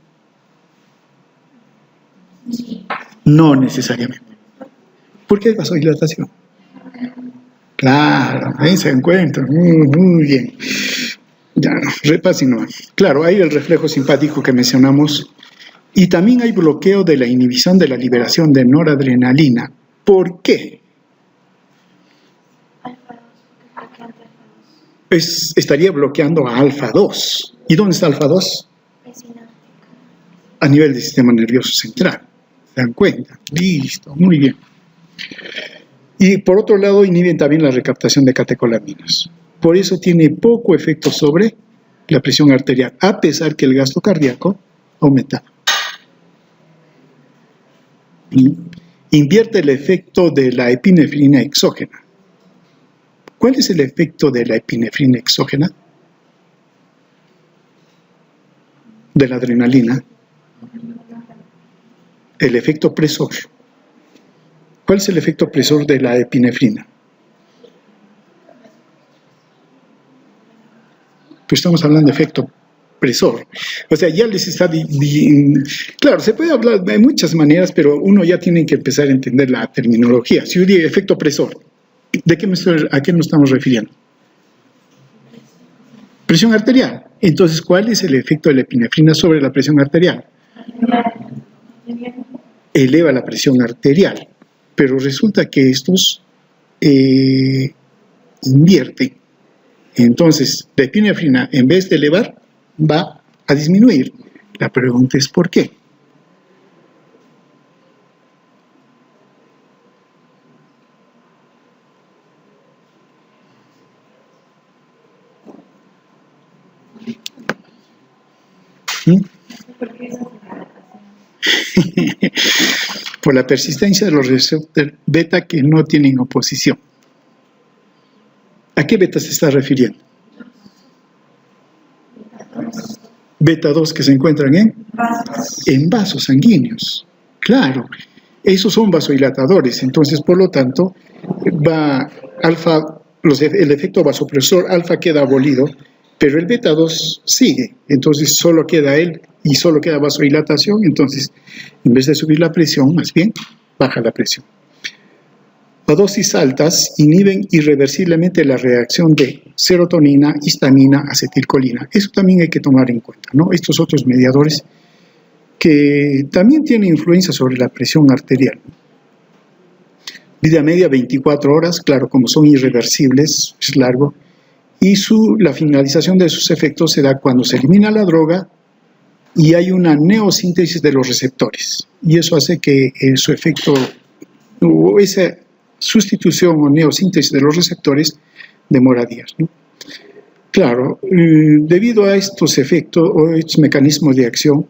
[SPEAKER 1] No necesariamente. ¿Por qué hay vasodilatación? Claro, ahí se encuentra. Muy bien. Ya, repasen. Claro, hay el reflejo simpático que mencionamos. Y también hay bloqueo de la inhibición de la liberación de noradrenalina. ¿Por qué? Estaría bloqueando a alfa 2. ¿Y dónde está alfa 2? A nivel del sistema nervioso central. ¿Se dan cuenta? Listo, muy bien. Y por otro lado, inhiben también la recaptación de catecolaminas. Por eso tiene poco efecto sobre la presión arterial, a pesar que el gasto cardíaco aumenta. Invierte el efecto de la epinefrina exógena. ¿Cuál es el efecto de la epinefrina exógena? De la adrenalina. El efecto presor. ¿Cuál es el efecto presor de la epinefrina? Pues estamos hablando de efecto presor. O sea, ya les está... Claro, se puede hablar de muchas maneras, pero uno ya tiene que empezar a entender la terminología. Si yo digo efecto presor, ¿a qué nos estamos refiriendo? Presión arterial. Entonces, ¿cuál es el efecto de la epinefrina sobre la presión arterial? Eleva la presión arterial, pero resulta que estos invierten. Entonces, la epinefrina, en vez de elevar, va a disminuir. La pregunta es ¿por qué? Por la persistencia de los receptores beta que no tienen oposición. ¿A qué beta se está refiriendo? Beta 2 que se encuentran en vasos sanguíneos. Claro, esos son vasodilatadores, entonces por lo tanto el efecto vasopresor alfa queda abolido, pero el beta 2 sigue, entonces solo queda él y solo queda vasodilatación, entonces en vez de subir la presión, más bien baja la presión. A dosis altas inhiben irreversiblemente la reacción de serotonina, histamina, acetilcolina. Eso también hay que tomar en cuenta, ¿no? Estos otros mediadores que también tienen influencia sobre la presión arterial. Vida media 24 horas, claro, como son irreversibles, es largo, y la finalización de sus efectos se da cuando se elimina la droga y hay una neosíntesis de los receptores. Y eso hace que su efecto, o esa sustitución o neosíntesis de los receptores, demora días, ¿no? Claro, debido a estos efectos o estos mecanismos de acción,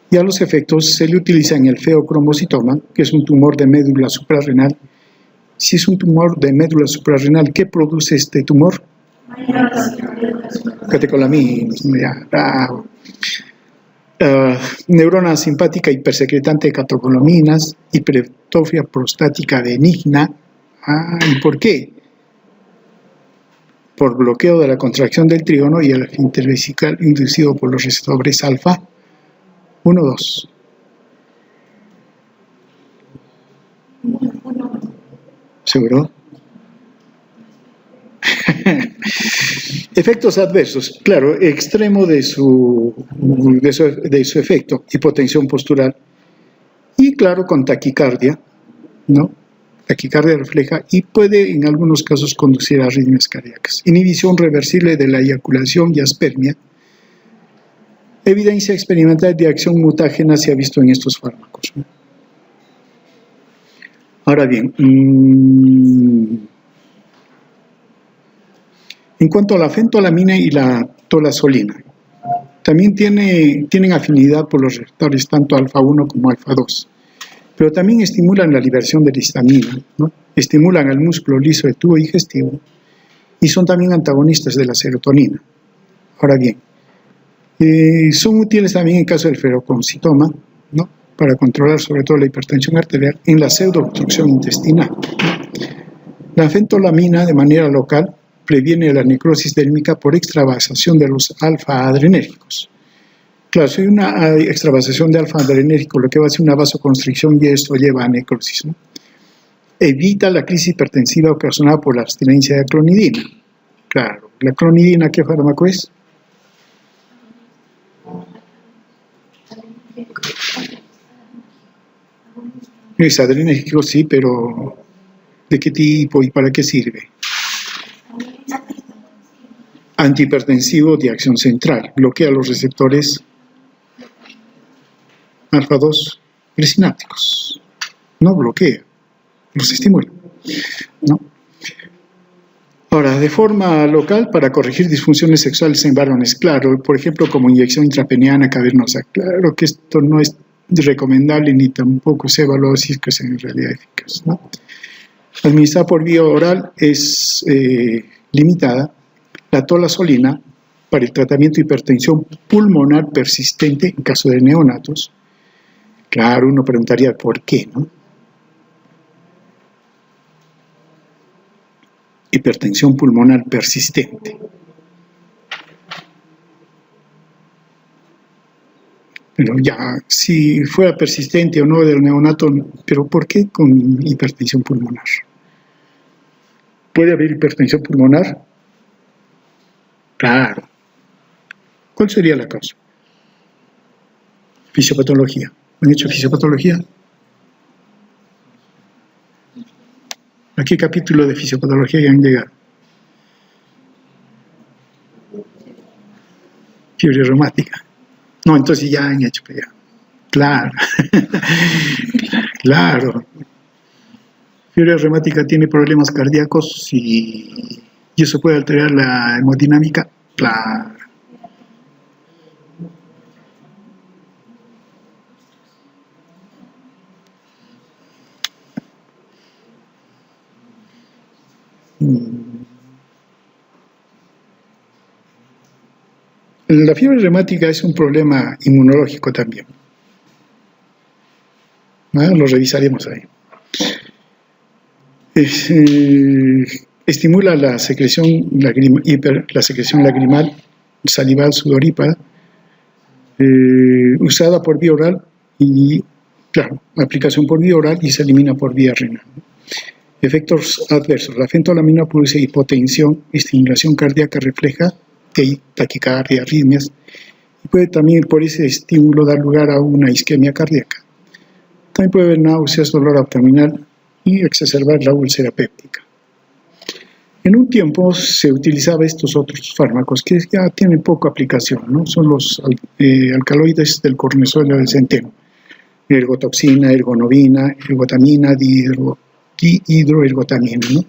[SPEAKER 1] ya los efectos se le utilizan en el feocromocitoma, que es un tumor de médula suprarrenal. Si es un tumor de médula suprarrenal, ¿qué produce este tumor? Catecolaminas, bravo. Neurona simpática hipersecretante de catecolaminas, hipertrofia prostática benigna. ¿Y por qué? Por bloqueo de la contracción del trígono y el intervesical inducido por los receptores alfa 1, 2. ¿Seguro? Efectos adversos, claro, extremo de su efecto, hipotensión postural y claro con taquicardia, ¿no? Taquicardia refleja y puede en algunos casos conducir a arritmias cardíacas. Inhibición reversible de la eyaculación y aspermia. Evidencia experimental de acción mutágena se ha visto en estos fármacos, ¿no? Ahora bien, en cuanto a la fentolamina y la tolazolina, también tienen afinidad por los receptores tanto alfa-1 como alfa-2, pero también estimulan la liberación de la histamina, ¿no? Estimulan el músculo liso del tubo digestivo y son también antagonistas de la serotonina. Ahora bien, son útiles también en caso del ferocromocitoma, ¿no? Para controlar sobre todo la hipertensión arterial en la pseudoobstrucción intestinal. La fentolamina de manera local previene la necrosis dérmica por extravasación de los alfa-adrenérgicos. Claro, si hay una extravasación de alfa-adrenérgico, lo que va a hacer una vasoconstricción y esto lleva a necrosis, ¿no? Evita la crisis hipertensiva ocasionada por la abstinencia de clonidina. Claro, la clonidina, ¿qué fármaco es? Es adrenérgico, sí, pero ¿de qué tipo y para qué sirve? Antihipertensivo de acción central, bloquea los receptores alfa-2 presinápticos, no bloquea, los estimula, ¿no? Ahora, de forma local, para corregir disfunciones sexuales en varones, claro, por ejemplo, como inyección intrapeneana cavernosa, claro que esto no es recomendable ni tampoco se evalúa si es que es en realidad eficaz, ¿no? Administrada por vía oral es limitada. La tolazolina para el tratamiento de hipertensión pulmonar persistente en caso de neonatos. Claro, uno preguntaría por qué, ¿no? Hipertensión pulmonar persistente. Bueno, ya, si fuera persistente o no del neonato, pero ¿por qué con hipertensión pulmonar? ¿Puede haber hipertensión pulmonar? Claro. ¿Cuál sería la causa? Fisiopatología. ¿Han hecho fisiopatología? ¿A qué capítulo de fisiopatología ya han llegado? Fiebre reumática. No, entonces ya han hecho, ya. Claro. Claro. Fiebre reumática tiene problemas cardíacos y eso puede alterar la hemodinámica. Claro. La fiebre reumática es un problema inmunológico también. Lo revisaremos ahí. Estimula la secreción lagrimal, salival, sudorípara, usada por vía oral y, claro, aplicación por vía oral y se elimina por vía renal. Efectos adversos. La fentolamina produce hipotensión, estimulación cardíaca refleja, taquicardia, arritmias, y puede también por ese estímulo dar lugar a una isquemia cardíaca. También puede haber náuseas, dolor abdominal y exacerbar la úlcera péptica. En un tiempo se utilizaba estos otros fármacos que ya tienen poca aplicación, ¿no? Son los alcaloides del cornezuelo del centeno, ergotoxina, ergonovina, ergotamina, dihidroergotamina, ¿no?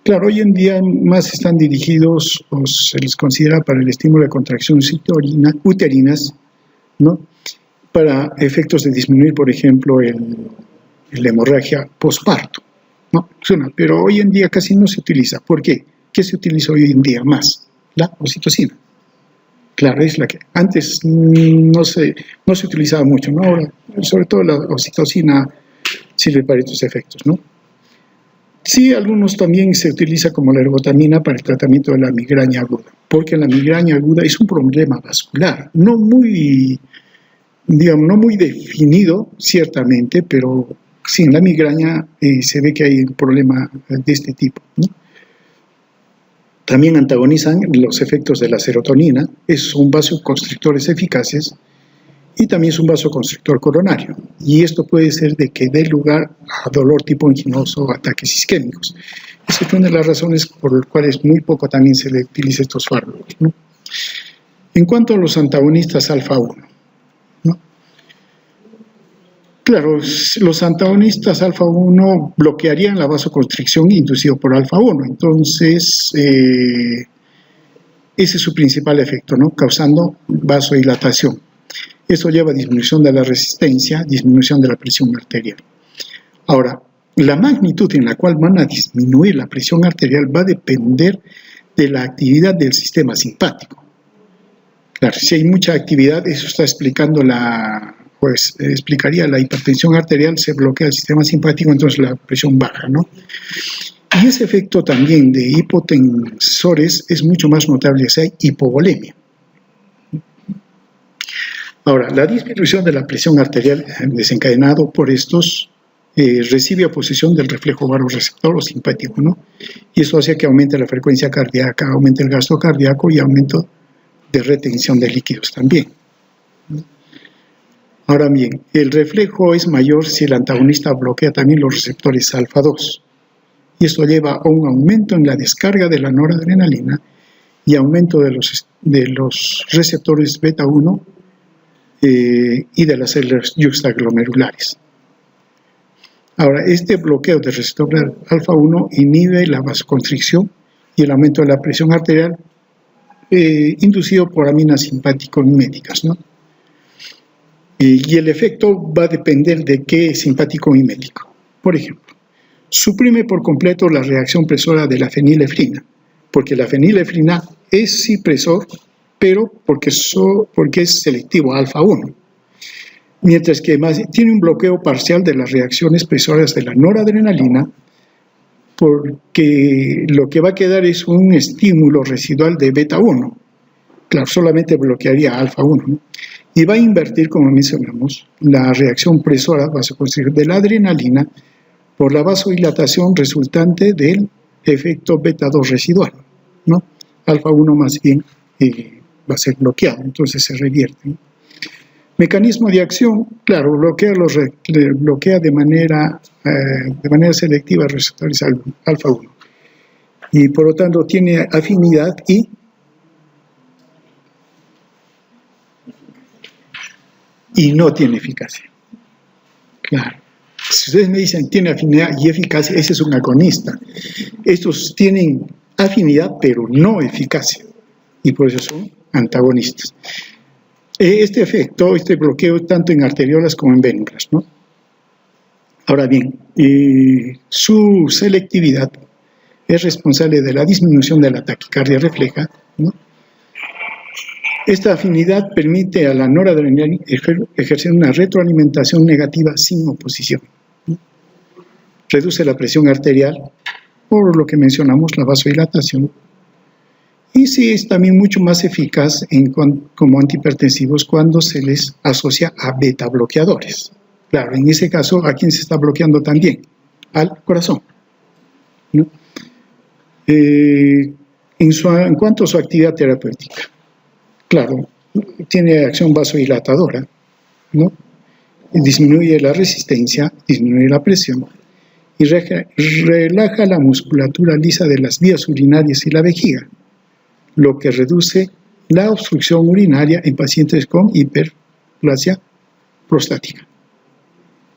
[SPEAKER 1] Claro, hoy en día más están dirigidos o se les considera para el estímulo de contracciones uterinas, ¿no? Para efectos de disminuir, por ejemplo, la hemorragia posparto, ¿no? Pero hoy en día casi no se utiliza. ¿Por qué? ¿Qué se utiliza hoy en día más? La oxitocina. Claro, es la que antes no se utilizaba mucho, ¿no? Ahora, sobre todo la oxitocina sirve para estos efectos, ¿no? Sí, algunos también se utiliza como la ergotamina para el tratamiento de la migraña aguda, porque la migraña aguda es un problema vascular, no muy definido, ciertamente, pero sí, en la migraña se ve que hay un problema de este tipo, ¿no? También antagonizan los efectos de la serotonina, son vasoconstrictores eficaces y también es un vasoconstrictor coronario. Y esto puede ser de que dé lugar a dolor tipo anginoso o ataques isquémicos. Esa es una de las razones por las cuales muy poco también se le utiliza estos fármacos, ¿no? En cuanto a los antagonistas alfa-1, ¿no? Claro, los antagonistas alfa-1 bloquearían la vasoconstricción inducida por alfa-1. Entonces, ese es su principal efecto, ¿no? Causando vasodilatación. Esto lleva a disminución de la resistencia, disminución de la presión arterial. Ahora, la magnitud en la cual van a disminuir la presión arterial va a depender de la actividad del sistema simpático. Claro, si hay mucha actividad, eso está explicando explicaría la hipertensión arterial, se bloquea el sistema simpático, entonces la presión baja, ¿no? Y ese efecto también de hipotensores es mucho más notable si hay hipovolemia. Ahora, la disminución de la presión arterial desencadenado por estos recibe oposición del reflejo vasoreceptor o simpático, ¿no? Y eso hace que aumente la frecuencia cardíaca, aumente el gasto cardíaco y aumento de retención de líquidos también. Ahora bien, el reflejo es mayor si el antagonista bloquea también los receptores alfa-2. Y esto lleva a un aumento en la descarga de la noradrenalina y aumento de los receptores beta-1 y de las células yuxtaglomerulares. Ahora, este bloqueo del receptor alfa-1 inhibe la vasoconstricción y el aumento de la presión arterial inducido por aminas simpático-miméticas, ¿no? Y el efecto va a depender de qué simpático mimético. Por ejemplo, suprime por completo la reacción presora de la fenilefrina, porque la fenilefrina es cipresor, pero porque es selectivo alfa-1. Mientras que tiene un bloqueo parcial de las reacciones presoras de la noradrenalina, porque lo que va a quedar es un estímulo residual de beta-1. Claro, solamente bloquearía alfa-1, ¿no? y va a invertir, como mencionamos, la reacción presora vasoconstrictora de la adrenalina por la vasodilatación resultante del efecto beta-2 residual, ¿no? Alfa-1 más bien va a ser bloqueado, entonces se revierte, ¿no? Mecanismo de acción, claro, bloquea de manera selectiva receptores alfa-1 y por lo tanto tiene afinidad y no tiene eficacia. Claro. Si ustedes me dicen tiene afinidad y eficacia, ese es un agonista. Estos tienen afinidad pero no eficacia y por eso son antagonistas. Este efecto, este bloqueo, tanto en arteriolas como en venulas, ¿no? Ahora bien, su selectividad es responsable de la disminución de la taquicardia refleja, ¿no? Esta afinidad permite a la noradrenalina ejercer una retroalimentación negativa sin oposición, ¿no? Reduce la presión arterial, por lo que mencionamos, la vasodilatación. Y sí es también mucho más eficaz como antihipertensivos cuando se les asocia a beta bloqueadores. Claro, en ese caso, ¿a quién se está bloqueando también? Al corazón, ¿no? En cuanto a su actividad terapéutica, claro, tiene acción vasodilatadora, ¿no? Disminuye la resistencia, disminuye la presión y relaja la musculatura lisa de las vías urinarias y la vejiga, lo que reduce la obstrucción urinaria en pacientes con hiperplasia prostática.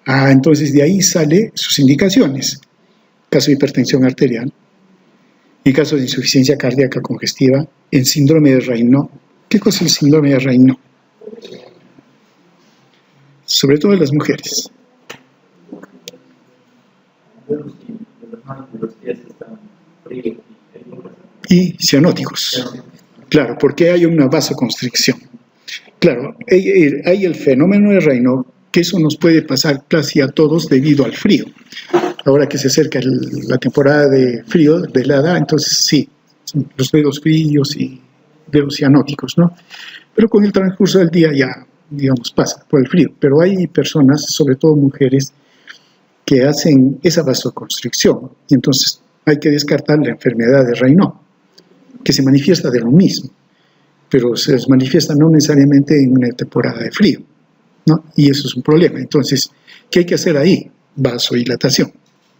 [SPEAKER 1] Entonces de ahí salen sus indicaciones. Caso de hipertensión arterial, en caso de insuficiencia cardíaca congestiva, en síndrome de Raynaud. ¿Qué cosa es el síndrome de Raynaud? Sobre todo en las mujeres. Y cianóticos. Claro, porque hay una vasoconstricción. Claro, hay el fenómeno de Raynaud, que eso nos puede pasar casi a todos debido al frío. Ahora que se acerca la temporada de frío, de helada, entonces sí, los dedos fríos y dedos cianóticos, ¿no? Pero con el transcurso del día ya, digamos, pasa por el frío. Pero hay personas, sobre todo mujeres, que hacen esa vasoconstricción y entonces hay que descartar la enfermedad de Raynaud, que se manifiesta de lo mismo, pero se manifiesta no necesariamente en una temporada de frío, ¿no? Y eso es un problema. Entonces, ¿qué hay que hacer ahí? Vasodilatación.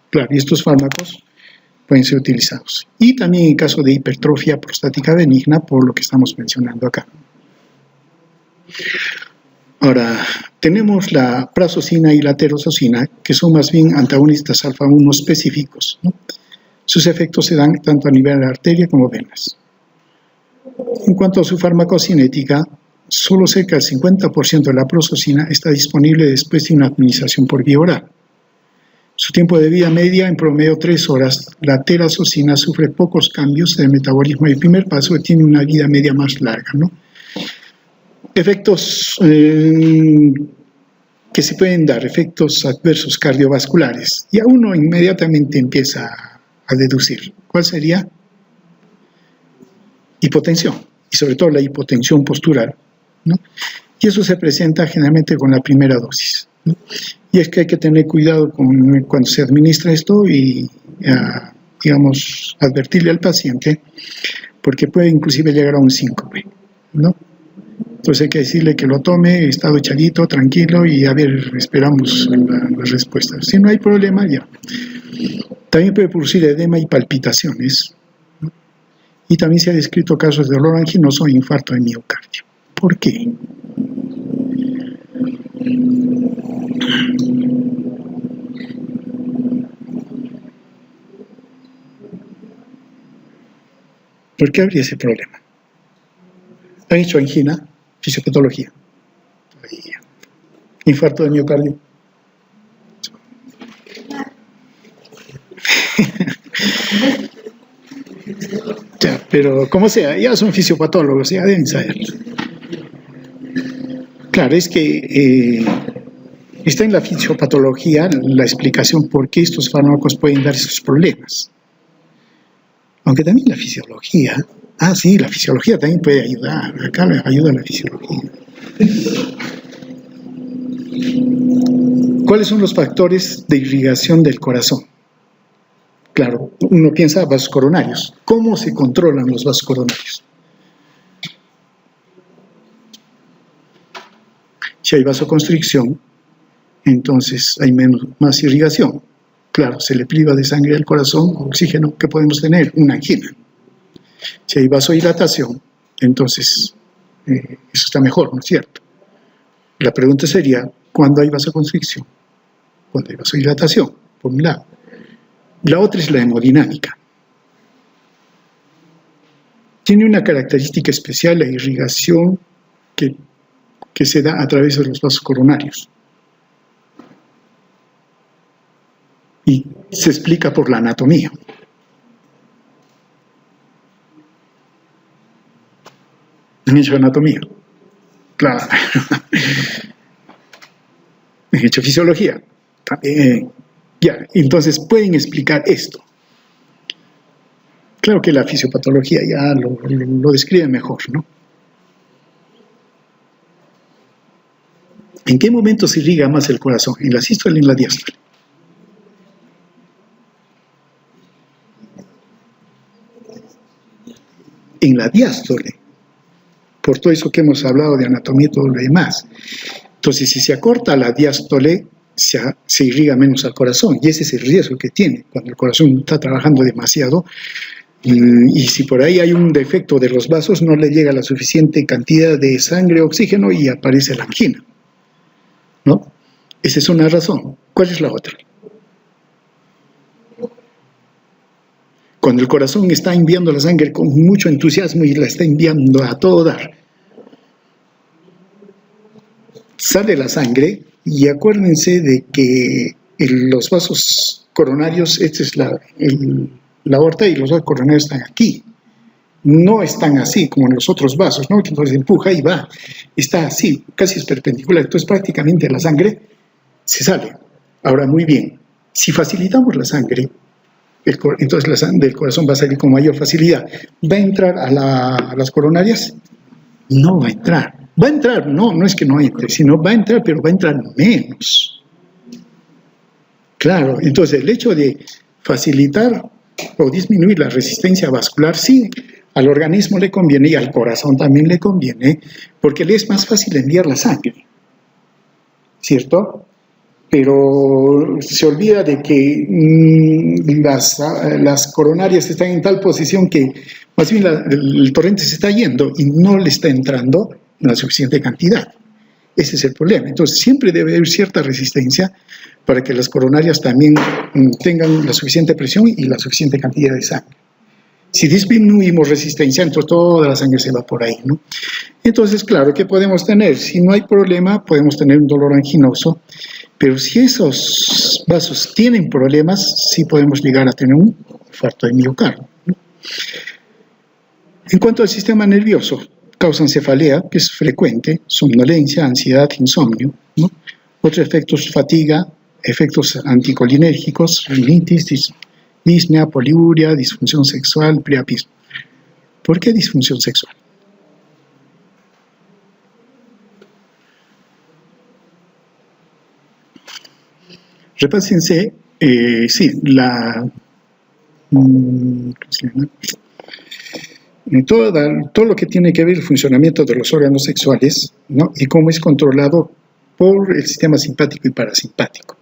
[SPEAKER 1] Claro, y estos fármacos pueden ser utilizados. Y también en caso de hipertrofia prostática benigna, por lo que estamos mencionando acá. Ahora, tenemos la prazosina y la terosocina, que son más bien antagonistas alfa-1 específicos, ¿no? Sus efectos se dan tanto a nivel de arteria como venas. En cuanto a su farmacocinética, solo cerca del 50% de la prazosina está disponible después de una administración por vía oral. Su tiempo de vida media, en promedio 3 horas. La terosocina sufre pocos cambios de metabolismo y el primer paso tiene una vida media más larga, ¿no? Efectos que se pueden dar, efectos adversos cardiovasculares. Y a uno inmediatamente empieza a deducir. ¿Cuál sería? Hipotensión, y sobre todo la hipotensión postural, ¿no? Y eso se presenta generalmente con la primera dosis, ¿no? Y es que hay que tener cuidado cuando se administra esto y, digamos, advertirle al paciente, porque puede inclusive llegar a un síncope, ¿no? Entonces hay que decirle que lo tome, estado echadito, tranquilo, y a ver, esperamos la respuesta. Si no hay problema, ya. También puede producir edema y palpitaciones, ¿no? Y también se ha descrito casos de dolor anginoso e infarto de miocardio. ¿Por qué? ¿Por qué habría ese problema? ¿Han hecho angina? Fisiopatología. Infarto de miocardio. Ya, pero como sea, ya son fisiopatólogos, ya deben saber. Claro, es que está en la fisiopatología la explicación por qué estos fármacos pueden dar esos problemas. Aunque también la fisiología, sí, la fisiología también puede ayudar, acá ayuda la fisiología. ¿Cuáles son los factores de irrigación del corazón? Claro, uno piensa vasos coronarios. ¿Cómo se controlan los vasos coronarios? Si hay vasoconstricción, entonces hay más irrigación. Claro, se le priva de sangre al corazón, oxígeno, ¿qué podemos tener? Una angina. Si hay vasodilatación, entonces eso está mejor, ¿no es cierto? La pregunta sería, ¿cuándo hay vasoconstricción? Cuando hay vasodilatación, por un lado. La otra es la hemodinámica. Tiene una característica especial la irrigación que se da a través de los vasos coronarios. Y se explica por la anatomía. ¿Han hecho anatomía? Claro. ¿Han hecho fisiología? También. Ya, entonces pueden explicar esto. Claro que la fisiopatología ya lo describe mejor, ¿no? ¿En qué momento se irriga más el corazón? ¿En la sístole o en la diástole? En la diástole, por todo eso que hemos hablado de anatomía y todo lo demás. Entonces, si se acorta la diástole, se irriga menos al corazón, y ese es el riesgo que tiene, cuando el corazón está trabajando demasiado, y si por ahí hay un defecto de los vasos, no le llega la suficiente cantidad de sangre, oxígeno, y aparece la angina, ¿no? Esa es una razón. ¿Cuál es la otra? Cuando el corazón está enviando la sangre con mucho entusiasmo y la está enviando a todo dar, sale la sangre, y acuérdense de que los vasos coronarios, esta es la aorta, y los vasos coronarios están aquí. No están así como en los otros vasos, ¿no? Entonces empuja y va. Está así, casi es perpendicular. Entonces prácticamente la sangre se sale. Ahora, muy bien, si facilitamos la sangre, entonces la sangre del corazón va a salir con mayor facilidad. ¿Va a entrar a las coronarias? No va a entrar. Va a entrar, no es que no entre, sino va a entrar, pero va a entrar menos. Claro, entonces el hecho de facilitar o disminuir la resistencia vascular, sí, al organismo le conviene y al corazón también le conviene, porque le es más fácil enviar la sangre, ¿cierto? Pero se olvida de que las coronarias están en tal posición que más bien el torrente se está yendo y no le está entrando en la suficiente cantidad. Ese es el problema. Entonces siempre debe haber cierta resistencia para que las coronarias también tengan la suficiente presión y la suficiente cantidad de sangre. Si disminuimos resistencia, entonces toda la sangre se va por ahí, ¿no? Entonces, claro, ¿qué podemos tener? Si no hay problema, podemos tener un dolor anginoso, pero si esos vasos tienen problemas, sí podemos llegar a tener un infarto de miocardio, ¿no? En cuanto al sistema nervioso, causan cefalea, que es frecuente, somnolencia, ansiedad, insomnio, ¿no? Otros efectos, fatiga, efectos anticolinérgicos, rinitis, disnea, poliuria, disfunción sexual, priapismo. ¿Por qué disfunción sexual? Repásense, sí, todo lo que tiene que ver el funcionamiento de los órganos sexuales, ¿no? Y cómo es controlado por el sistema simpático y parasimpático,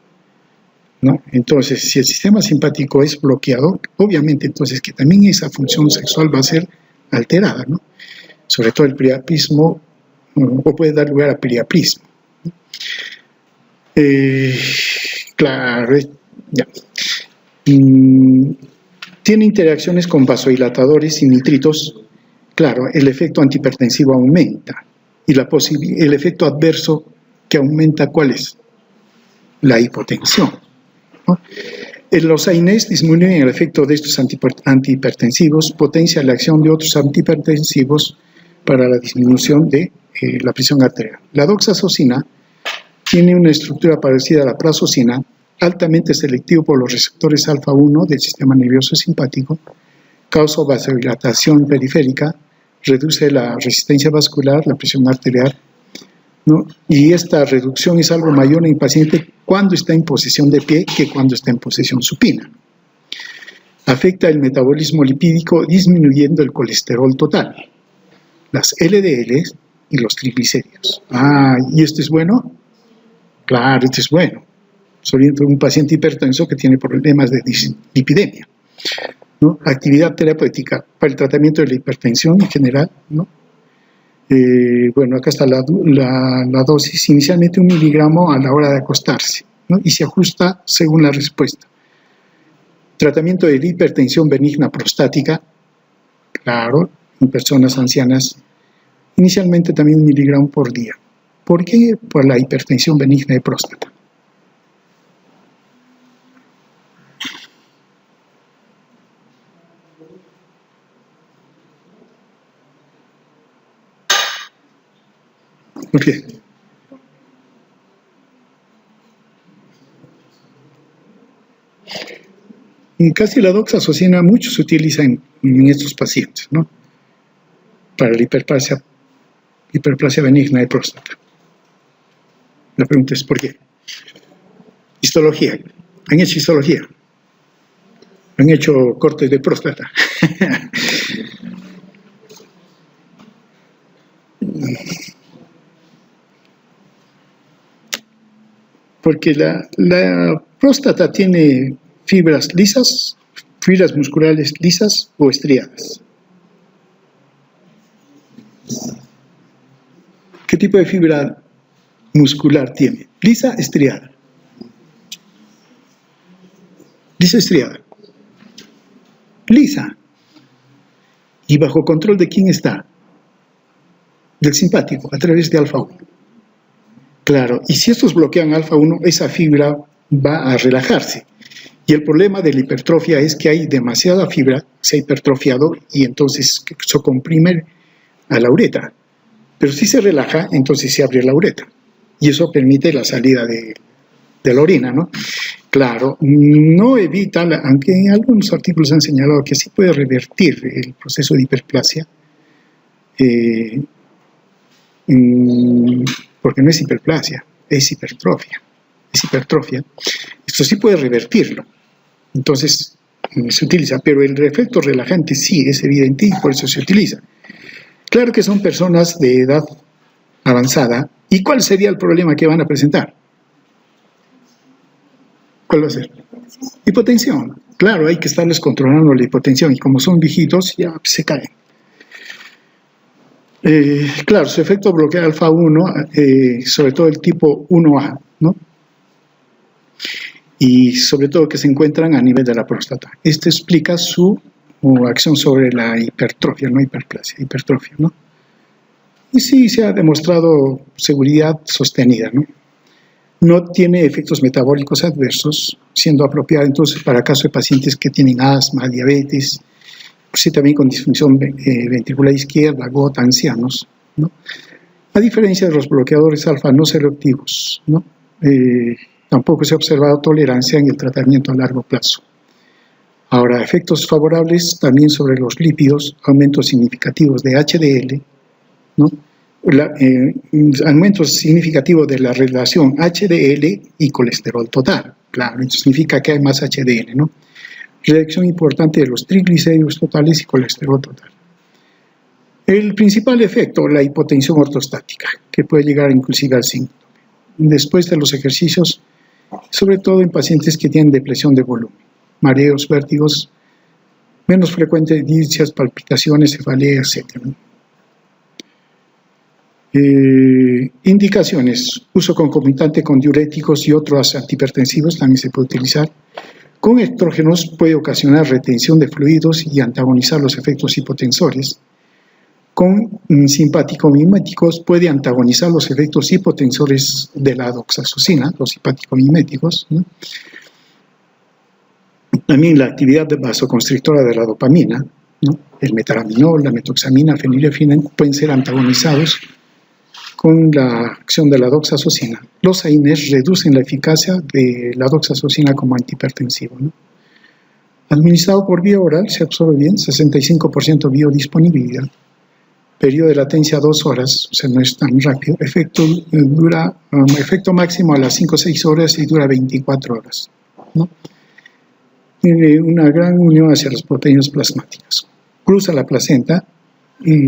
[SPEAKER 1] ¿no? Entonces, si el sistema simpático es bloqueado, obviamente entonces que también esa función sexual va a ser alterada, ¿no? Sobre todo el priapismo, o puede dar lugar a priapismo, ¿no? Claro, ya. Tiene interacciones con vasodilatadores y nitritos. Claro, el efecto antihipertensivo aumenta. Y el efecto adverso que aumenta, ¿cuál es? La hipotensión, ¿no? Los AINES disminuyen el efecto de estos antihipertensivos, potencia la acción de otros antihipertensivos para la disminución de la presión arterial. La doxazosina tiene una estructura parecida a la prazosina, altamente selectivo por los receptores alfa-1 del sistema nervioso simpático, causa vasodilatación periférica, reduce la resistencia vascular, la presión arterial, ¿no? Y esta reducción es algo mayor en el paciente cuando está en posición de pie que cuando está en posición supina. Afecta el metabolismo lipídico disminuyendo el colesterol total, las LDL y los triglicéridos. ¿Y esto es bueno? Claro, esto es bueno. Sobre todo un paciente hipertenso que tiene problemas de dislipidemia, ¿no? Actividad terapéutica para el tratamiento de la hipertensión en general, ¿no? Bueno, acá está la dosis, inicialmente 1 miligramo a la hora de acostarse, ¿no? Y se ajusta según la respuesta. Tratamiento de la hipertensión benigna prostática, claro, en personas ancianas, inicialmente también 1 miligramo por día. ¿Por qué? Por la hipertensión benigna de próstata. ¿Por qué? Y casi la doxazocina mucho se utiliza en estos pacientes, ¿no? Para la hiperplasia benigna de próstata. La pregunta es ¿por qué? Histología. ¿Han hecho histología? ¿Han hecho cortes de próstata? Porque la próstata tiene fibras lisas, fibras musculares lisas o estriadas. ¿Qué tipo de fibra muscular tiene? ¿Lisa, estriada? Lisa, estriada. Lisa. ¿Y bajo control de quién está? Del simpático, a través de alfa 1. Claro, y si estos bloquean alfa 1, esa fibra va a relajarse. Y el problema de la hipertrofia es que hay demasiada fibra, se ha hipertrofiado y entonces se comprime a la uretra. Pero si se relaja, entonces se abre la uretra. Y eso permite la salida de la orina, ¿no? Claro, no evita, aunque en algunos artículos han señalado que sí puede revertir el proceso de hiperplasia, porque no es hiperplasia, es hipertrofia. Es hipertrofia. Esto sí puede revertirlo. Entonces, se utiliza, pero el efecto relajante sí es evidente y por eso se utiliza. Claro que son personas de edad avanzada. ¿Y cuál sería el problema que van a presentar? ¿Cuál va a ser? Hipotensión. Claro, hay que estarles controlando la hipotensión y como son viejitos, ya se caen. Claro, su efecto bloquea alfa 1, sobre todo el tipo 1A, ¿no? Y sobre todo que se encuentran a nivel de la próstata. Esto explica su acción sobre la hipertrofia, no hiperplasia, hipertrofia, ¿no? Y sí se ha demostrado seguridad sostenida, ¿no? No tiene efectos metabólicos adversos, siendo apropiada entonces para casos de pacientes que tienen asma, diabetes, sí también con disfunción ventricular izquierda, gota, ancianos, ¿no? A diferencia de los bloqueadores alfa no selectivos, ¿no? Tampoco se ha observado tolerancia en el tratamiento a largo plazo. Ahora, efectos favorables también sobre los lípidos, aumentos significativos de HDL, ¿no? Aumentos significativos de la relación HDL y colesterol total. Claro, esto significa que hay más HDL, ¿no? Reducción importante de los triglicéridos totales y colesterol total. El principal efecto, la hipotensión ortostática, que puede llegar inclusive al síndrome. Después de los ejercicios, sobre todo en pacientes que tienen depresión de volumen, mareos, vértigos, menos frecuentes discias, palpitaciones, cefalea, etc. Indicaciones, uso concomitante con diuréticos y otros antihipertensivos también se puede utilizar. Con estrógenos puede ocasionar retención de fluidos y antagonizar los efectos hipotensores. Con simpático-miméticos puede antagonizar los efectos hipotensores de la doxazocina, los simpático-miméticos, ¿no? También la actividad vasoconstrictora de la dopamina, ¿no? El metaraminol, la metoxamina, fenilefina pueden ser antagonizados con la acción de la doxazocina. Los AINES reducen la eficacia de la doxazocina como antihipertensivo, ¿no? Administrado por vía oral se absorbe bien, 65% biodisponibilidad. periodo de latencia 2 horas, o sea, no es tan rápido. Efecto máximo a las 5 o 6 horas y dura 24 horas, ¿no? Tiene una gran unión hacia las proteínas plasmáticas. Cruza la placenta,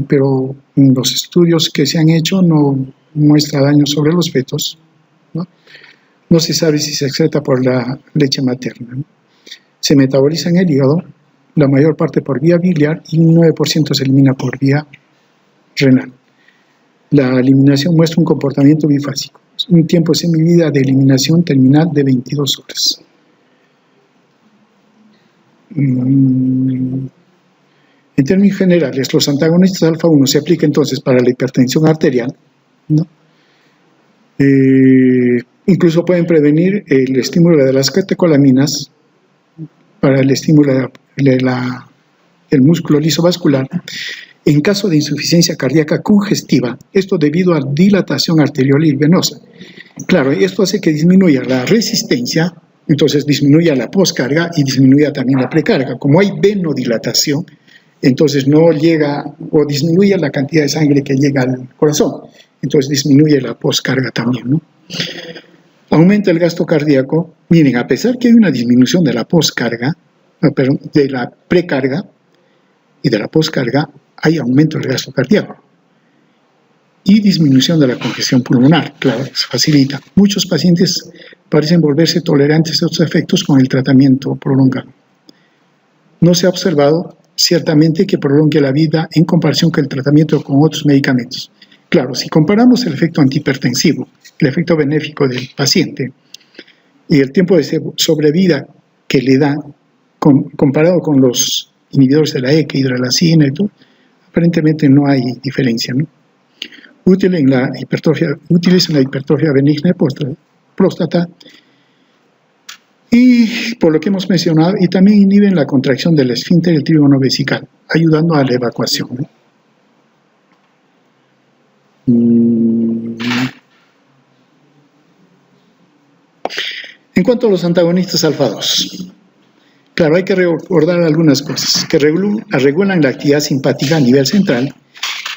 [SPEAKER 1] pero los estudios que se han hecho no muestra daño sobre los fetos, ¿no? No se sabe si se excreta por la leche materna, ¿no? Se metaboliza en el hígado, la mayor parte por vía biliar y un 9% se elimina por vía renal. La eliminación muestra un comportamiento bifásico, un tiempo de semivida de eliminación terminal de 22 horas. En términos generales, los antagonistas alfa-1 se aplican entonces para la hipertensión arterial, ¿no? Incluso pueden prevenir el estímulo de las catecolaminas para el estímulo del músculo liso vascular en caso de insuficiencia cardíaca congestiva, esto debido a dilatación arterial y venosa. Claro, esto hace que disminuya la resistencia, entonces disminuya la poscarga y disminuya también la precarga. Como hay venodilatación, entonces no llega o disminuye la cantidad de sangre que llega al corazón, entonces disminuye la poscarga también, ¿no? Aumenta el gasto cardíaco. Miren, a pesar que hay una disminución de la poscarga, de la precarga y de la poscarga, hay aumento del gasto cardíaco y disminución de la congestión pulmonar. Claro, se facilita. Muchos pacientes parecen volverse tolerantes a estos efectos con el tratamiento prolongado. No se ha observado ciertamente que prolongue la vida en comparación con el tratamiento con otros medicamentos. Claro, si comparamos el efecto antihipertensivo, el efecto benéfico del paciente y el tiempo de sobrevida que le da comparado con los inhibidores de la ECA, hidralazina y todo, aparentemente no hay diferencia, ¿no? Útiles en la hipertrofia benigna de próstata y por lo que hemos mencionado, y también inhiben la contracción del esfínter y el trígono vesical, ayudando a la evacuación, ¿no? En cuanto a los antagonistas alfa-2, claro, hay que recordar algunas cosas, que regulan la actividad simpática a nivel central,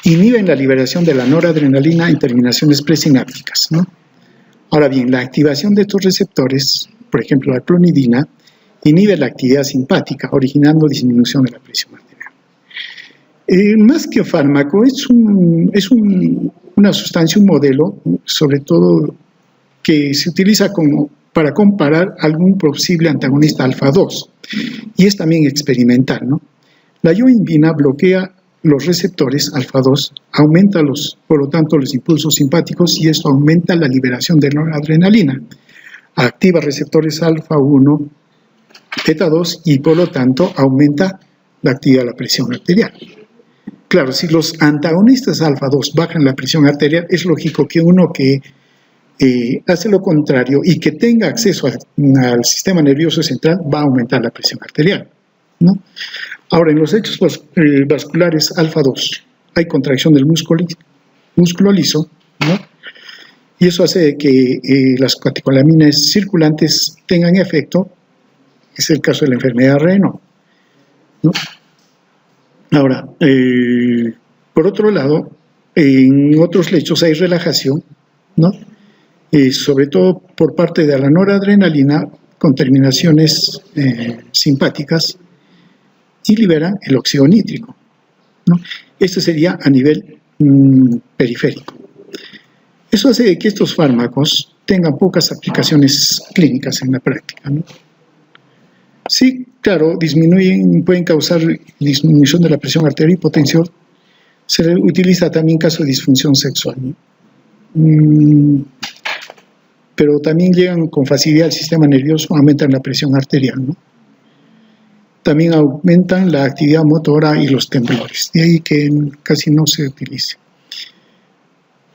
[SPEAKER 1] inhiben la liberación de la noradrenalina en terminaciones presinápticas, ¿no? Ahora bien, la activación de estos receptores, por ejemplo la clonidina, inhibe la actividad simpática, originando disminución de la presión arterial. Más que fármaco, es una sustancia, un modelo, sobre todo que se utiliza para comparar algún posible antagonista alfa-2, y es también experimental, ¿no? La yohimbina bloquea los receptores alfa-2, aumenta por lo tanto los impulsos simpáticos y esto aumenta la liberación de noradrenalina, activa receptores alfa-1, beta-2 y por lo tanto aumenta la actividad de la presión arterial. Claro, si los antagonistas alfa-2 bajan la presión arterial, es lógico que uno que hace lo contrario y que tenga acceso al sistema nervioso central va a aumentar la presión arterial, ¿no? Ahora, en los hechos vasculares alfa-2 hay contracción del músculo liso, ¿no? Y eso hace que las catecolaminas circulantes tengan efecto. Es el caso de la enfermedad de Raynaud, ¿no? Ahora, por otro lado, en otros lechos hay relajación, ¿no? Sobre todo por parte de la noradrenalina con terminaciones simpáticas y liberan el óxido nítrico, ¿no? Esto sería a nivel periférico. Eso hace que estos fármacos tengan pocas aplicaciones clínicas en la práctica, ¿no? Sí, claro, pueden causar disminución de la presión arterial y hipotensión. Se utiliza también en caso de disfunción sexual, ¿no? Pero también llegan con facilidad al sistema nervioso, aumentan la presión arterial, ¿no? También aumentan la actividad motora y los temblores, de ahí que casi no se utilice.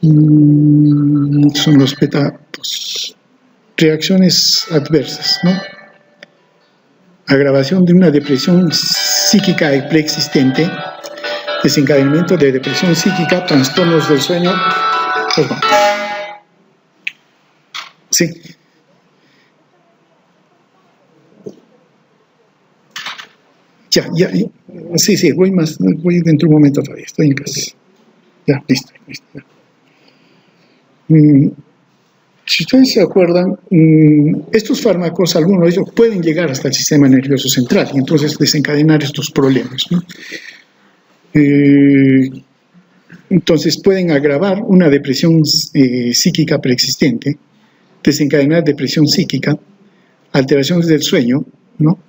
[SPEAKER 1] Son los reacciones adversas, ¿no? Agravación de una depresión psíquica preexistente, desencadenamiento de depresión psíquica, trastornos del sueño. Perdón. Sí. Ya. Sí, voy dentro de un momento todavía, estoy en casa. Ya, listo. Ya. Si ustedes se acuerdan, estos fármacos, algunos de ellos pueden llegar hasta el sistema nervioso central y entonces desencadenar estos problemas, ¿no? Entonces pueden agravar una depresión psíquica preexistente, desencadenar depresión psíquica, alteraciones del sueño, ¿no?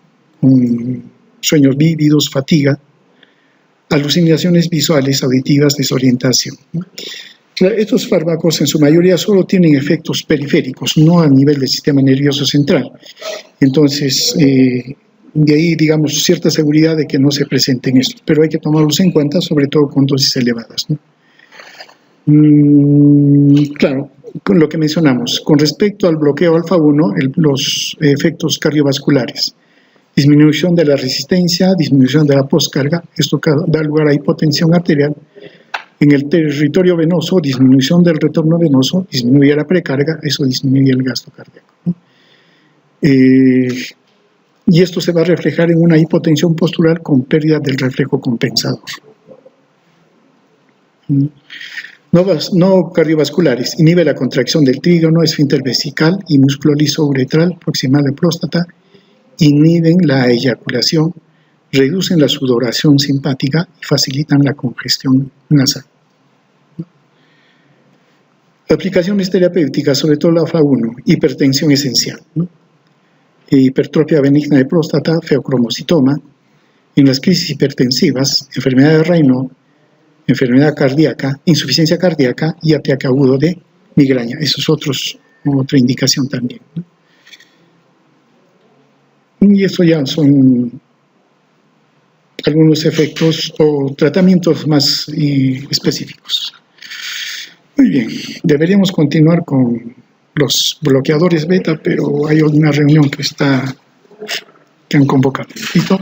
[SPEAKER 1] Sueños vívidos, fatiga, alucinaciones visuales, auditivas, desorientación, ¿no? Estos fármacos en su mayoría solo tienen efectos periféricos, no a nivel del sistema nervioso central. Entonces, de ahí, digamos, cierta seguridad de que no se presenten estos, pero hay que tomarlos en cuenta, sobre todo con dosis elevadas, ¿no? Claro, con lo que mencionamos, con respecto al bloqueo alfa-1, los efectos cardiovasculares, disminución de la resistencia, disminución de la postcarga, esto da lugar a hipotensión arterial. En el territorio venoso, disminución del retorno venoso, disminuye la precarga, eso disminuye el gasto cardíaco, ¿no? Y esto se va a reflejar en una hipotensión postural con pérdida del reflejo compensador. No cardiovasculares, inhibe la contracción del trígono, esfínter vesical y músculo liso uretral proximal de próstata, inhiben la eyaculación, reducen la sudoración simpática y facilitan la congestión nasal. Aplicaciones terapéuticas, sobre todo la FA1, hipertensión esencial, ¿no? Hipertrofia benigna de próstata, feocromocitoma, en las crisis hipertensivas, enfermedad de Raynaud, enfermedad cardíaca, insuficiencia cardíaca y ataque agudo de migraña. Eso es otra indicación también, ¿no? Y eso ya son algunos efectos o tratamientos más específicos. Muy bien, deberíamos continuar con los bloqueadores beta, pero hay una reunión que han convocado. ¿Listo?